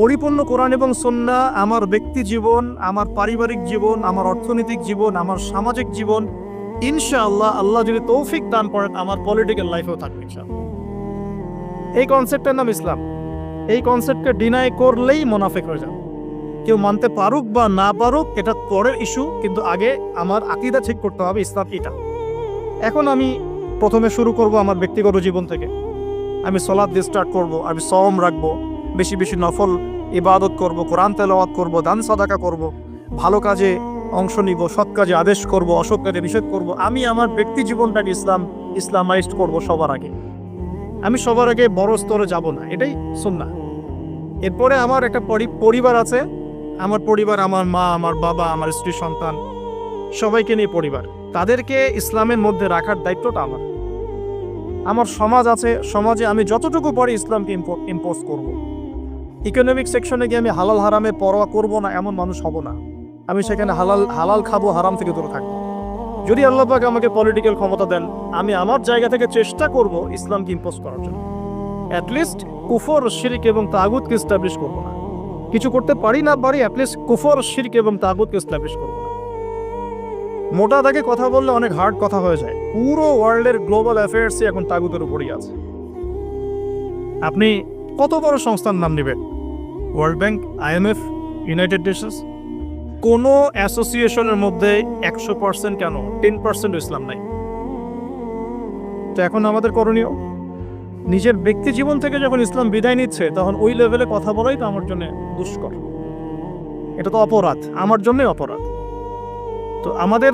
পরিপূর্ণ কোরআন এবং সুন্নাহ আমার ব্যক্তি জীবন, আমার পারিবারিক জীবন, আমার অর্থনৈতিক জীবন, আমার সামাজিক জীবন, ইনশাআল্লাহ আল্লাহ যদি তৌফিক দান করেন আমার পলিটিক্যাল লাইফেও থাকবে ইনশাআল্লাহ। এই কনসেপ্টের নাম ইসলাম। এই কনসেপ্টকে ডিনাই করলেই মুনাফিক হয়ে যাবে। কেউ মানতে পারুক বা না পারুক এটা পরের ইস্যু, কিন্তু আগে আমার আকীদা ঠিক করতে হবে, ইসলাম এটা। এখন আমি প্রথমে শুরু করব আমার ব্যক্তিগত জীবন থেকে। আমি সালাত দিয়ে স্টার্ট করব, আমি সওম রাখবো, বেশি বেশি নফল ইবাদত করব, কোরআন তেলাওয়াত করব, দান সাদাকা করব, ভালো কাজে অংশ নিব, সৎ কাজে আদেশ করব, অসৎ কাজে নিষেধ করব। আমি আমার ব্যক্তি জীবনটাকে ইসলামাইজড করব সবার আগে। আমি সবার আগে বড় স্তরে যাব না, এটাই সুন্নাহ। এরপরে আমার একটা পরিবার আছে। আমার পরিবার, আমার মা, আমার বাবা, আমার স্ত্রী, সন্তান, সবাইকে নিয়ে পরিবার। তাদেরকে ইসলামের মধ্যে রাখার দায়িত্বটা আমার। আমার সমাজ আছে, সমাজে আমি যতটুকু পারি ইসলামকে ইম্পোজ করব। ইকোনমিক সেকশনে গিয়ে আমি হালাল হারামে পরোয়া করব না এমন মানুষ হব না। আমি সেখানে হালাল খাবো, হারাম থেকে দূরে থাকবো। যদি আল্লাহ পাক আমাকে পলিটিক্যাল ক্ষমতা দেন, আমি আমার জায়গা থেকে চেষ্টা করব ইসলামকে ইম্পোজ করার জন্য। অ্যাটলিস্ট কুফর, শিরক এবং তাগুতকে এস্টাবলিশ করব না। কিছু করতে পারি না পারি, অ্যাটলিস্ট কুফর, শিরক এবং তাগুতকে এস্টাবলিশ করব না। মোটা দাগে কথা বললে অনেক হার্ড কথা হয়ে যায়। পুরো ওয়ার্ল্ডের গ্লোবাল অ্যাফেয়ার্সই এখন তাগুতের উপরই আছে। আপনি কত বড় সংস্থার নাম নেবেন? World bank, IMF, United Nations, কোনো অ্যাসোসিয়েশনের মধ্যে 100% কেন 10% ইসলাম নাই। তো এখন আমাদের করণীয়, নিজের ব্যক্তি জীবন থেকে যখন ইসলাম বিদায় নিচ্ছে তখন ওই লেভেলে কথা বলাই তো আমার জন্য দুষ্কর। এটা তো অপরাধ, আমার জন্যই অপরাধ। তো আমাদের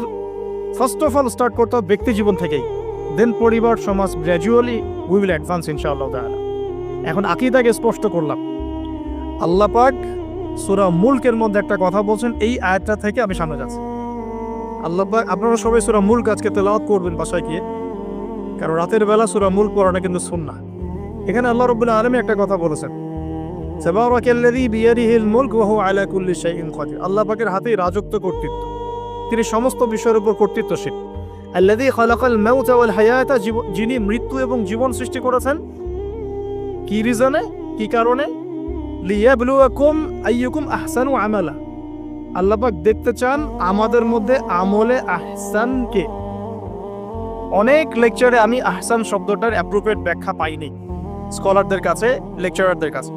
ফার্স্ট অফ অল স্টার্ট করতে হবে ব্যক্তি জীবন থেকেই, দেন পরিবার, সমাজ, গ্র্যাজুয়ালি উই উইল অ্যাডভান্স ইনশাআল্লাহ তাআলা। এখন আকীদাকে স্পষ্ট করলাম। আল্লাহ পাক সূরা মুলকের মধ্যে একটা কথা বলছেন, এই আয়াতটা থেকে আমি সামনে যাচ্ছি। আল্লাহ পাক, আপনারা সবাই সূরা মুলক আজকে তেলাওয়াত করবেন বাসায় গিয়ে, কারণ রাতের বেলা সূরা মুলক পড়াটা কিন্তু সুন্নাহ। এখানে আল্লাহ রাব্বুল আলামিন একটা কথা বলেছেন, তাবারাকাল্লাযী বিয়াদিহিল মুলক ওয়া হুয়া আলা কুল্লি শাইইন কাদির। আল্লাহ পাকের হাতেই রাজত্ব, কর্তৃত্ব, তিনি সমস্ত বিষয়ের উপর কর্তৃত্বশীল। আল্লাযী খালাকাল মাউতা ওয়াল হায়াতা, যিনি মৃত্যু এবং জীবন সৃষ্টি করেছেন। কি রিজনে, কি কারণে? লিয়াবলুয়াকুম আইয়ুকুম আহসানু আমালা। আল্লাহ পাক দেখতে চান আমাদের মধ্যে আমলে আহসানকে। অনেক লেকচারে আমি আহসান শব্দটার অ্যাপ্রোপ্রিয়েট ব্যাখ্যা পাইনি স্কলারদের কাছে, লেকচারারদের কাছে।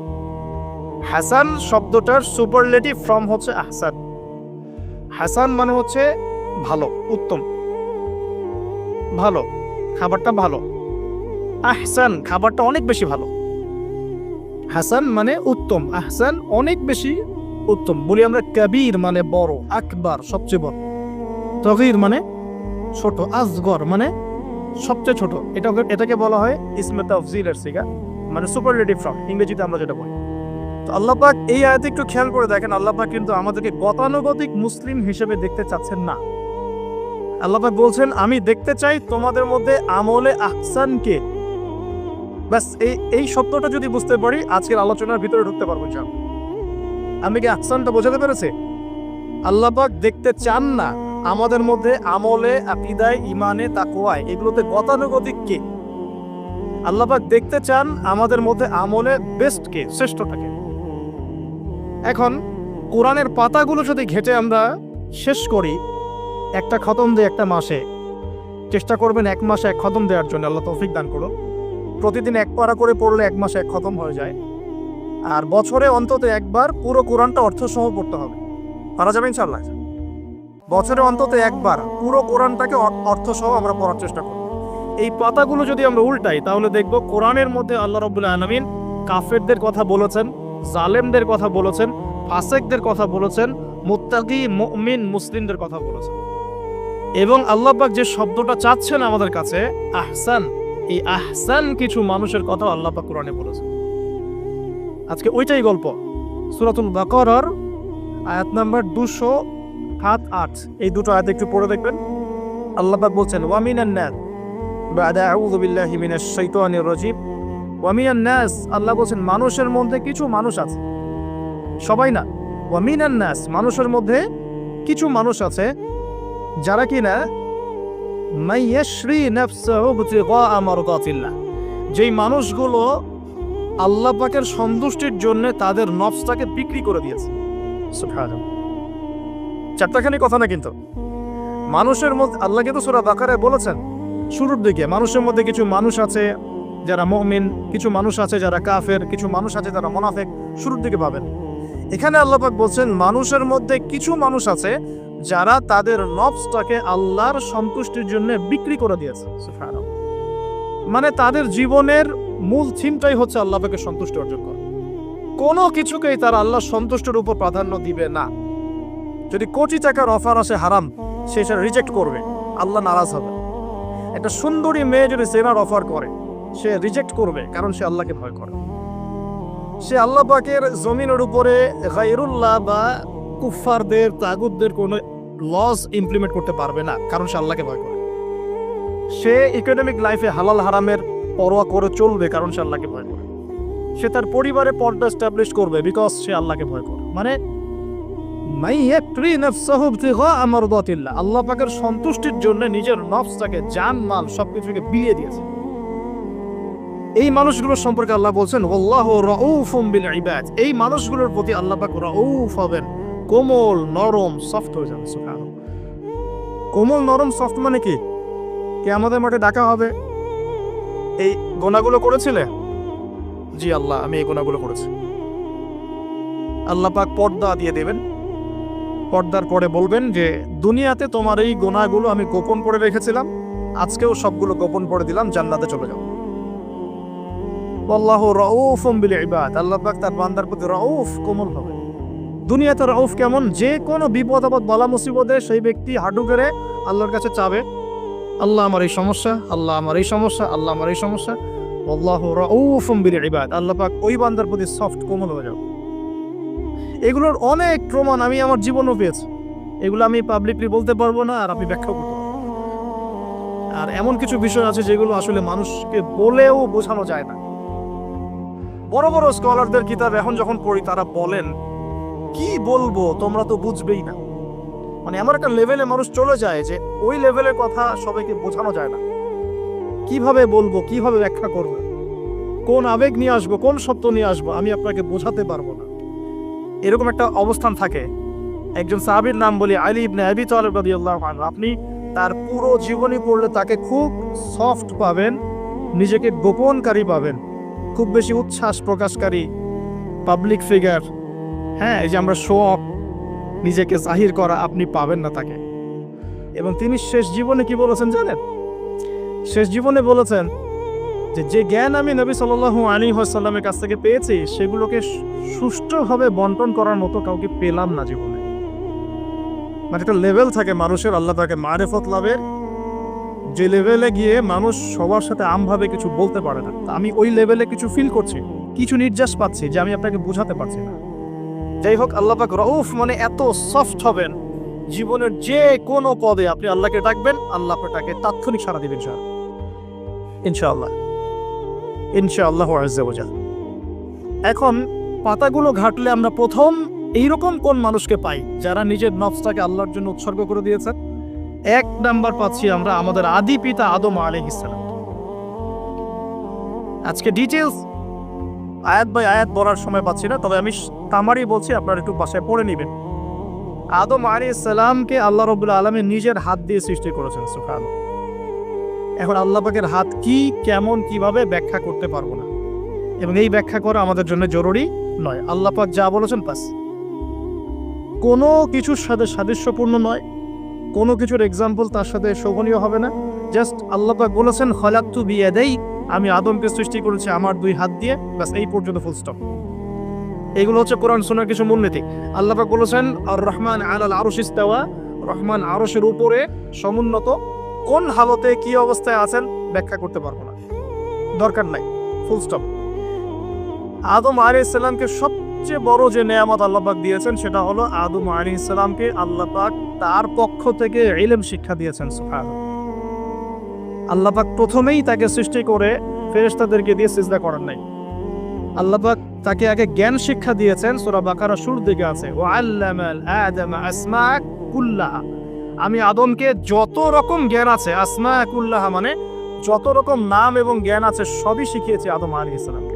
হাসান শব্দটার সুপারলেটিভ ফর্ম হচ্ছে আহসান। হাসান মানে হচ্ছে ভালো, উত্তম, ভালো, খাবারটা ভালো। আহসান খাবারটা অনেক বেশি ভালো। হাসান মানে উত্তম, আহসান অনেক বেশি উত্তম। বলি আমরা কাবীর মানে বড়, আকবার সবচেয়ে বড়, তগীর মানে ছোট, আসগর মানে সবচেয়ে ছোট। এটাকে বলা হয় ইসমে তাফজিলের সিগা, মানে সুপারলেটিভ ফর্ম ইংরেজিতে আমরা যেটা বলি। তো আল্লাহ পাক এই আয়াতে একটু খেয়াল করে দেখেন, আল্লাহ পাক কিন্তু আমাদেরকে গতানুগতিক মুসলিম হিসেবে দেখতে চাচ্ছেন না। আল্লাহ পাক বলছেন, আমি দেখতে চাই তোমাদের মধ্যে আমলে আহসানকে। ব্যাস এই শব্দটা যদি বুঝতে পারি আজকের আলোচনার ভিতরে ঢুকতে পারবো। আমি কি আহসানটা বোঝাতে পেরেছি? আল্লাহ পাক দেখতে চান না আমাদের মধ্যে আমলে, আকীদায়, ঈমানে, তাকওয়ায়, এগুলোতে গতানুগতিক কে। আল্লাহ পাক দেখতে চান আমাদের মধ্যে আমলে বেস্ট কে, শ্রেষ্ঠটাকে। এখন কোরআনের পাতাগুলো যদি ঘেটে আমরা শেষ করি, একটা খতম দিয়ে একটা মাসে, চেষ্টা করবেন 1 মাসে 1 খতম দেওয়ার জন্য, আল্লাহ তৌফিক দান করুন। প্রতিদিন 1 পারা করে পড়লে 1 মাসে 1 খতম হয়ে যায়। আর বছরে অন্তত একবার পুরো কোরআনটা অর্থসহ পড়তে হবে। পারা যাবে ইনশাআল্লাহ? বছরে অন্তত একবার পুরো কোরআনটাকে অর্থসহ আমরা পড়ার চেষ্টা করব। এই পাতাগুলো যদি আমরা উল্টাই তাহলে দেখব কোরআনের মধ্যে আল্লাহ রাব্বুল আলামিন কাফেরদের কথা বলেছেন, জালেমদের কথা বলেছেন, ফাসিকদের কথা বলেছেন, মুত্তাকি মুমিন মুসলিমদের কথা বলেছেন। এবং আল্লাহ পাক যে শব্দটা চাচ্ছেন আমাদের কাছে আহসান, এই আহসান কিছু মানুষের কথা আল্লাহ পাক কোরআনে বলেছেন। আজকে ওইটাই গল্প। সূরাতুল বাকারার আয়াত নাম্বার 207-8 এই দুটো আয়াত একটু পড়ে দেখবেন। আল্লাহ পাক বলছেন ওয়া মিনান নাস বাদা আউযু বিল্লাহি মিনাশ শাইতানির রাজিম। ওয়া মিনান নাস, আল্লাহ বলছেন মানুষের মধ্যে কিছু মানুষ আছে, সবাই না। ওয়া মিনান নাস, মানুষের মধ্যে কিছু মানুষ আছে যারা কিনা মাইয়াশরি নাফসাহু বিতিগা মারদাতিল্লাহ, যেই মানুষগুলো আল্লাহ পাকের সন্তুষ্টির জন্য তাদের নফসটাকে বিক্রি করে দিয়েছে। সুবহানাল্লাহ, চারটাখানি কথা না কিন্তু। মানুষের মধ্যে আল্লাহ কিন্তু সূরা বাকারায় বলেছেন শুরুর দিকে মানুষের মধ্যে কিছু মানুষ আছে যারা মুমিন, কিছু মানুষ আছে যারা কাফের, কিছু মানুষ আছে যারা মুনাফিক, শুরুর দিকে পাবেন। এখানে আল্লাহ পাক বলছেন মানুষের মধ্যে কিছু মানুষ আছে যারা তাদের নফসটাকে আল্লাহর সন্তুষ্টির জন্য বিক্রি করে দিয়েছে। সুবহানাল্লাহ, মানে তাদের জীবনের মূল থিমটাই হচ্ছে আল্লাহ পাকের সন্তুষ্টি অর্জন করা। কোনো কিছুকেই তারা আল্লাহর সন্তুষ্টির উপর প্রাধান্য দিবে না। যদি কোটি টাকার অফার আসে হারাম, সে সেটা রিজেক্ট করবে, আল্লাহ নারাজ হবে। একটা সুন্দরী মেয়ে যদি জেনার অফার করে, সে রিজেক্ট করবে, কারণ সে আল্লাহকে ভয় করে। সে আল্লাহ পাকের জমিনের উপরে গায়রুল্লাহ বা কুফফারদের তাগুতদের কোনো লস ইমপ্লিমেন্ট করতে পারবে না, কারণ সে আল্লাহকে ভয় করে। সে ইকোনমিক লাইফে হালাল হারামের পরোয়া করে চলবে, কারণ সে আল্লাহকে ভয় করে। সে তার পরিবারে পর্দা এস্টাবলিশ করবে, বিকজ সে আল্লাহকে ভয় করে। মানে আল্লাহ পাকের সন্তুষ্টির জন্য নিজের নফসটাকে, জান মাল সবকিছুকে বিলিয়ে দিয়েছে। এই মানুষগুলোর সম্পর্কে আল্লাহ বলছেন ওয়াল্লাহু রাউফুম বিল ইবাদ, এই মানুষগুলোর প্রতি আল্লাহ পাক রাউফ হবেন, কোমল নরম সফট হয়ে যাবে। সুবহানাল্লাহ, কোমল নরম সফট মানে কি? কিয়ামতের মাঠে ডাকা হবে, এই গুনাহগুলো করেছিলে? জি আল্লাহ, আমি এই গুনাহগুলো করেছি। আল্লাহ পাক পর্দা দিয়ে দেবেন, পর্দার পরে বলবেন যে দুনিয়াতে তোমার এই গুনাহগুলো আমি গোপন করে রেখেছিলাম, আজকেও সবগুলো গোপন করে দিলাম, জান্নাতে চলে যাও। আল্লাহু রাউফুম বিল ইবাদ, আল্লাহ পাক তার বান্দার প্রতি রাউফ, কোমল হবে। দুনিয়াতে রাউফ কেমন? যে কোনো বিপদ আপদ বালা মুসিবতে সেই ব্যক্তি হাঁটু গেড়ে আল্লাহর কাছে চাবে, আল্লাহ আমার এই সমস্যা, আল্লাহ আমার এই সমস্যা, আল্লাহ আমার এই সমস্যা। আল্লাহু রাউফুম বিল ইবাদ, আল্লাহ পাক ওই বান্দার প্রতি সফট, কোমল হয়ে যাবে। এগুলোর অনেক প্রমাণ আমি আমার জীবনেও পেয়েছি, এগুলো আমি পাবলিকলি বলতে পারবো না, আর আমি ব্যাখ্যা করতে পারবো। আর এমন কিছু বিষয় আছে যেগুলো আসলে মানুষকে বলেও বোঝানো যায় না। বড় বড় স্কলারদের কিতাব এখন যখন পড়ি, তারা বলেন কি বলবো, তোমরা তো বুঝবেই না। মানে এমন একটা লেভেলে মানুষ চলে যায় যে ওই লেভেলের কথা সবাইকে বোঝানো যায় না। কিভাবে বলবো, কিভাবে ব্যাখ্যা করবো, কোন আবেগ নিয়ে আসবো, কোন শব্দ নিয়ে আসবো, আমি আপনাকে বোঝাতে পারবো না। এরকম একটা অবস্থান থাকে। একজন সাহাবীর নাম বলি আলী ইবনে আবি তালিব রাদিয়াল্লাহু আনহু। আপনি তার পুরো জীবনী পড়লে তাকে খুব সফট পাবেন, নিজেকে গোপনকারী পাবেন, খুব বেশি উচ্ছ্বাস প্রকাশকারী পাবলিক ফিগার, হ্যাঁ, এই যে আমরা শো অফ, নিজেকে জাহির করা, আপনি পাবেন না তাকে। এবং তিনি শেষ জীবনে কি বলেছেন জানেন? শেষ জীবনে বলেছেন যে জ্ঞান আমি নবী সাল্লাল্লাহু আলাইহি ওয়াসাল্লামের কাছ থেকে পেয়েছি, সেগুলোকে সুষ্ঠুভাবে বন্টন করার মতো কাউকে পেলাম না জীবনে। মানে একটা লেভেল থাকে মানুষের, আল্লাহ তাকে মারিফত লাভের, যে লেভেলে গিয়ে মানুষ সবার সাথে আমভাবে কিছু বলতে পারে না। আমি ওই লেভেলে কিছু ফিল করছি, কিছু নির্যাস পাচ্ছি যে আমি আপনাকে বোঝাতে পারছি না। যাই হোক, আল্লাহ পাক রাউফ মানে এত সফট হবেন, জীবনের যে কোনো পদে আপনি আল্লাহকে ডাকবেন, আল্লাহ আপনাকে তাৎক্ষণিক সাড়া দিবেন ইনশাআল্লাহ, ইনশাআল্লাহু আযজা ওয়া জাল। এখন পাতাগুলো ঘাটলে আমরা প্রথম এইরকম কোন মানুষকে পাই যারা নিজের নফসটাকে আল্লাহর জন্য উৎসর্গ করে দিয়েছেন? 1 নাম্বার পাচ্ছি আমরা আমাদের আদি পিতা আদম আলাইহিস সালাম। আজকে ডিটেইলস আয়াত বাই আয়াত বলার সময় পাচ্ছি না, তবে আমি তামারি বলছি, আপনারা একটু বাসায় পড়ে নেবেন। আদম আলাইহিস সালামকে আল্লাহ রাব্বুল আলামিন নিজের হাত দিয়ে সৃষ্টি করেছেন। সুবহানাল্লাহ। এখন আল্লাহ পাকের হাত কি, কেমন, কিভাবে ব্যাখ্যা করতে পারবো না, এবং এই ব্যাখ্যা করা আমাদের জন্য জরুরি নয়। আল্লাহ পাক যা বলেছেন বাস, কোনো কিছুর সাথে সাদৃশ্যপূর্ণ নয়, কোনো কিছুর এক্সাম্পল তার সাথে শোভনীয় হবে না। জাস্ট আল্লাহ পাক বলেছেন খলাকতু বিয়াদাই, আমি আদমকে সৃষ্টি করেছি আমার 2 হাত দিয়ে, বাস এই পর্যন্ত ফুল স্টপ। এগুলো হচ্ছে কোরআন সুন্নাহর কিছু মূলনীতি। আল্লাহ পাক বলেছেন আর রহমান আলাল আরশ ইস্তাওয়া, রহমান আরশের উপরে সমুন্নত। কোন হালতে কি অবস্থায় আছেন ব্যাখ্যা করতে পারবো না, দরকার নাই, ফুল স্টপ। আদম আলাইহিস সালামকে সবচেয়ে বড় যে নেয়ামত আল্লাহ পাক দিয়েছেন সেটা হলো আদম আলাইহিস সালামকে আল্লাহ পাক তার পক্ষ থেকে ইলম শিক্ষা দিয়েছেন। সুবহানাল্লাহ, আল্লাহ পাক প্রথমেই তাকে সৃষ্টি করে ফেরেশতাদেরকে দিয়ে সিজদা করার নাই। আল্লাহ পাক তাকে আগে জ্ঞান শিক্ষা দিয়েছেন। সূরা বাকারা শুরুর দিকে আছে ওয়া আল্লামাল আদামা আসমা কুল্লাহা, আমি আদমকে যত রকম জ্ঞান আছে, আসমা কুল্লাহা মানে যত রকম নাম এবং জ্ঞান আছে সবই শিখিয়েছি আদম আলাইহিস সালামকে।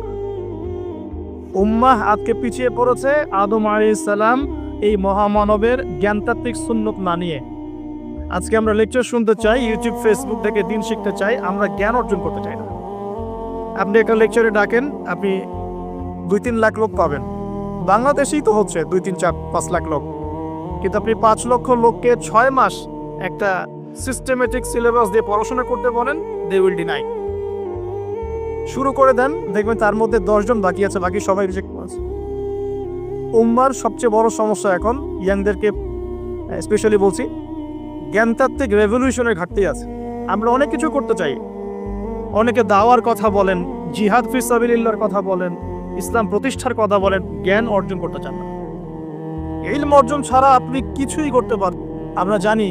উম্মাহ আজকে পিছিয়ে পড়েছে আদম আলাইহিস সালাম এই মহামানবের জ্ঞানতাত্ত্বিক সুন্নত না নিয়ে। আজকে আমরা লেকচার শুনতে চাই, ইউটিউব ফেসবুক থেকে দিন শিখতে চাই, আমরা জ্ঞান অর্জন করতে চাই না। আপনি একটা লেকচারে ডাকেন, আপনি 2-3 লাখ লোক পাবেন, বাংলাদেশেই তো হচ্ছে 2-3-4-5 লাখ লোক, কিন্তু আপনি 5 লক্ষ লোককে 6 মাস একটা সিস্টেমেটিক সিলেবাস দিয়ে পড়াশোনা করতে বলেন, দে উইল ডিনাই। শুরু করে দেন, দেখবেন তার মধ্যে 10 জন বাকি আছে, বাকি সবাই রিজেক্ট করেছে। উম্মার সবচেয়ে বড় সমস্যা এখন, ইয়াংদেরকে স্পেশালি বলছি, জ্ঞানতাত্ত্বিক রেভলিউশনের ঘাটতি আছে। আমরা অনেক কিছু করতে চাই, অনেকে দাওয়ার কথা বলেন, জিহাদ ফি সাবিলিল্লাহর কথা বলেন, ইসলাম প্রতিষ্ঠার কথা বলেন, জ্ঞান অর্জন করতে চান না। ইলম অর্জন ছাড়া আপনি কিছুই করতে পারবেন। আমরা জানি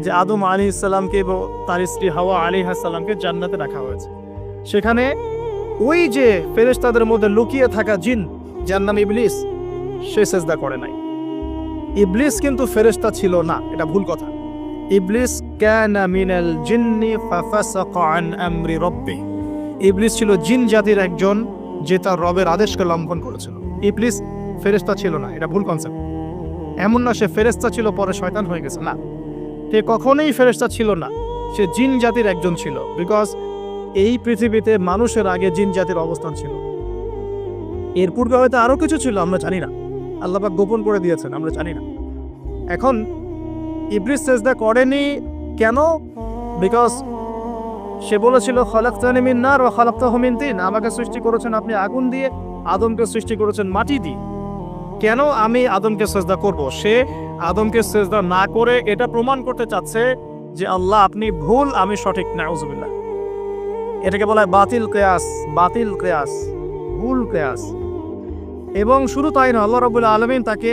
যে আদম আলাইহিস সালামকে এবং তার স্ত্রী হাওয়া আলাইহিস সালামকে জান্নাতে রাখা হয়েছে। সেখানে ওই যে ফেরেশতাদের মধ্যে লুকিয়ে থাকা জিন, যার নাম ইবলিস, সে সিজদা করে নাই। ইবলিস কিন্তু ফেরেশতা ছিল না, এটা ভুল কথা। ইবলিস কানা মিনাল জিন্নি ফাফাসাকা আন আমরি রাব্বি, ইবলিস ছিল জিন জাতির একজন যে তার রবের আদেশকে লঙ্ঘন করেছিল। ইবলিস ফেরেশতা ছিল না, এটা ভুল কনসেপ্ট। এমন না সে ফেরেশতা ছিল পরে শয়তান হয়ে গেছে, না, সে কখনোই ফেরেশতা ছিল না, সে জিন জাতির একজন ছিল। বিকজ এই পৃথিবীতে মানুষের আগে জিন জাতির অবস্থান ছিল, এর পূর্বে হয়তো আরো কিছু ছিল, আমরা জানি না, আল্লাহ পাক গোপন করে দিয়েছেন, আমরা জানি না। এখন ইবলিস সিজদা করেনি কেন? বিকজ সে বলেছিল খলাকতানি মিন নার ওয়া খলাকতাহু মিন তিন, আমাকে সৃষ্টি করেছেন আপনি আগুন দিয়ে, আদমকে সৃষ্টি করেছেন মাটি দিয়ে, কেন আমি আদমকে সিজদা করব? সে আদমকে সিজদা না করে এটা প্রমাণ করতে চাচ্ছে যে আল্লাহ আপনি ভুল, আমি সঠিক। নাউজুবিল্লাহ, এটাকে বলা হয় বাতিল কিয়াস, বাতিল কিয়াস, ভুল কিয়াস। এবং শুধু তাই না, আল্লাহ রাব্বুল আলামিন তাকে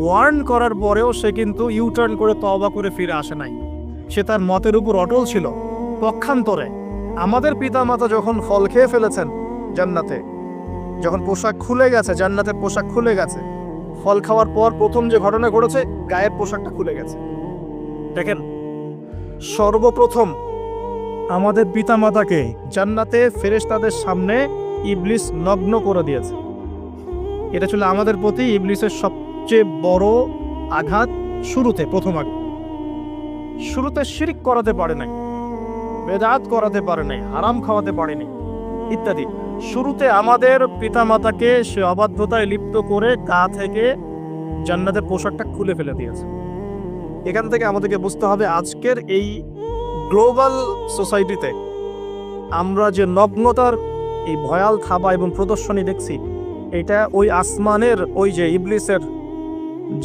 ওয়ার্ন করার পরেও সে কিন্তু ইউটার্ন করে তওবা করে ফিরে আসে নাই, সে তার মতের উপর অটল ছিল। পক্ষান্তরে আমাদের পিতামাতা যখন ফল খেয়ে ফেলেছেন জান্নাতে, যখন পোশাক খুলে গেছে, জান্নাতের পোশাক খুলে গেছে, ফল খাওয়ার পর প্রথম যে ঘটনা ঘটেছে, গায়ের পোশাকটা খুলে গেছে। দেখেন, সর্বপ্রথম আমাদের পিতামাতাকে জান্নাতে ফেরেশতাদের সামনে ইবলিস নগ্ন করে দিয়েছে। এটা ছিল আমাদের প্রতি ইবলিসের সবচেয়ে বড় আঘাত। শুরুতে, প্রথম আঘাত, শুরুতে শিরক করাতে পারে নাই, বেদাত করাতে পারে নাই, হারাম খাওয়াতে পারেনি ইত্যাদি। শুরুতে আমাদের পিতামাতাকে সে অবাধ্যতায় লিপ্ত করে গা থেকে জান্নাতের পোশাকটা খুলে ফেলে দিয়েছে। এখান থেকে আমাদেরকে বুঝতে হবে আজকের এই গ্লোবাল সোসাইটিতে আমরা যে নগ্নতার এই ভয়াল থাবা এবং প্রদর্শনী দেখছি, এটা ওই আসমানের ওই যে ইবলিসের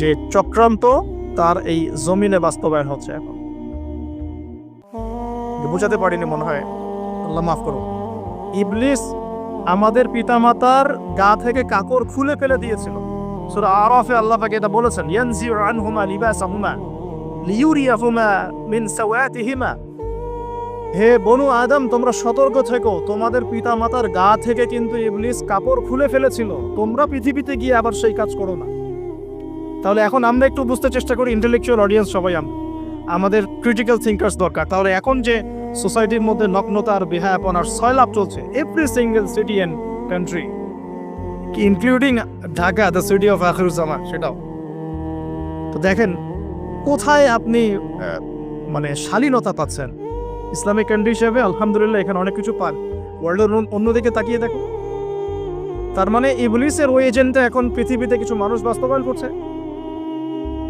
যে চক্রান্ত, তার এই জমিনে বাস্তবায়ন হচ্ছে এখন। বোঝাতে পারিনি মনে হয়, আল্লাহ মাফ করুন। ইবলিস আমাদের পিতামাতার গা থেকে কাপড় খুলে ফেলে দিয়েছিল। সূরা আরাফে আল্লাহ পাক এটা বলেছেন, ইয়ানজিউ আনহুমা লিবাসাহুমা লিইউরিয়াহুমা মিন সাওয়াতিহিমা, হে বনু আদম তোমরা সতর্ক থেকো, তোমাদের পিতামাতার গা থেকে কিন্তু ইবলিস কাপড় খুলে ফেলেছিল, তোমরা পৃথিবীতে গিয়ে আবার সেই কাজ করো না। তাহলে এখন আমরা একটু বুঝতে চেষ্টা করি, ইন্টেলেকচুয়াল অডিয়েন্স সবাই আমাদের ক্রিটিক্যাল থিঙ্কার্স দরকার। তাহলে এখন যে সোসাইটির মধ্যে নগ্নতার, বেহায়াপনার সয়লাভ চলছে, every single city and country, including Dhaka, the city of Akhiruzzaman, সেটাও তো দেখেন কোথায় আপনি মানে শালীনতা পাচ্ছেন, ইসলামিক কান্ট্রি হিসেবে আলহামদুলিল্লাহ এখানে অনেক কিছু পান। ওয়ার্ল্ডের অন্যদিকে তাকিয়ে দেখো, তার মানে ইবলিসের ওই এজেন্টটা এখন পৃথিবীতে কিছু মানুষ বাস্তবায়ন করছে।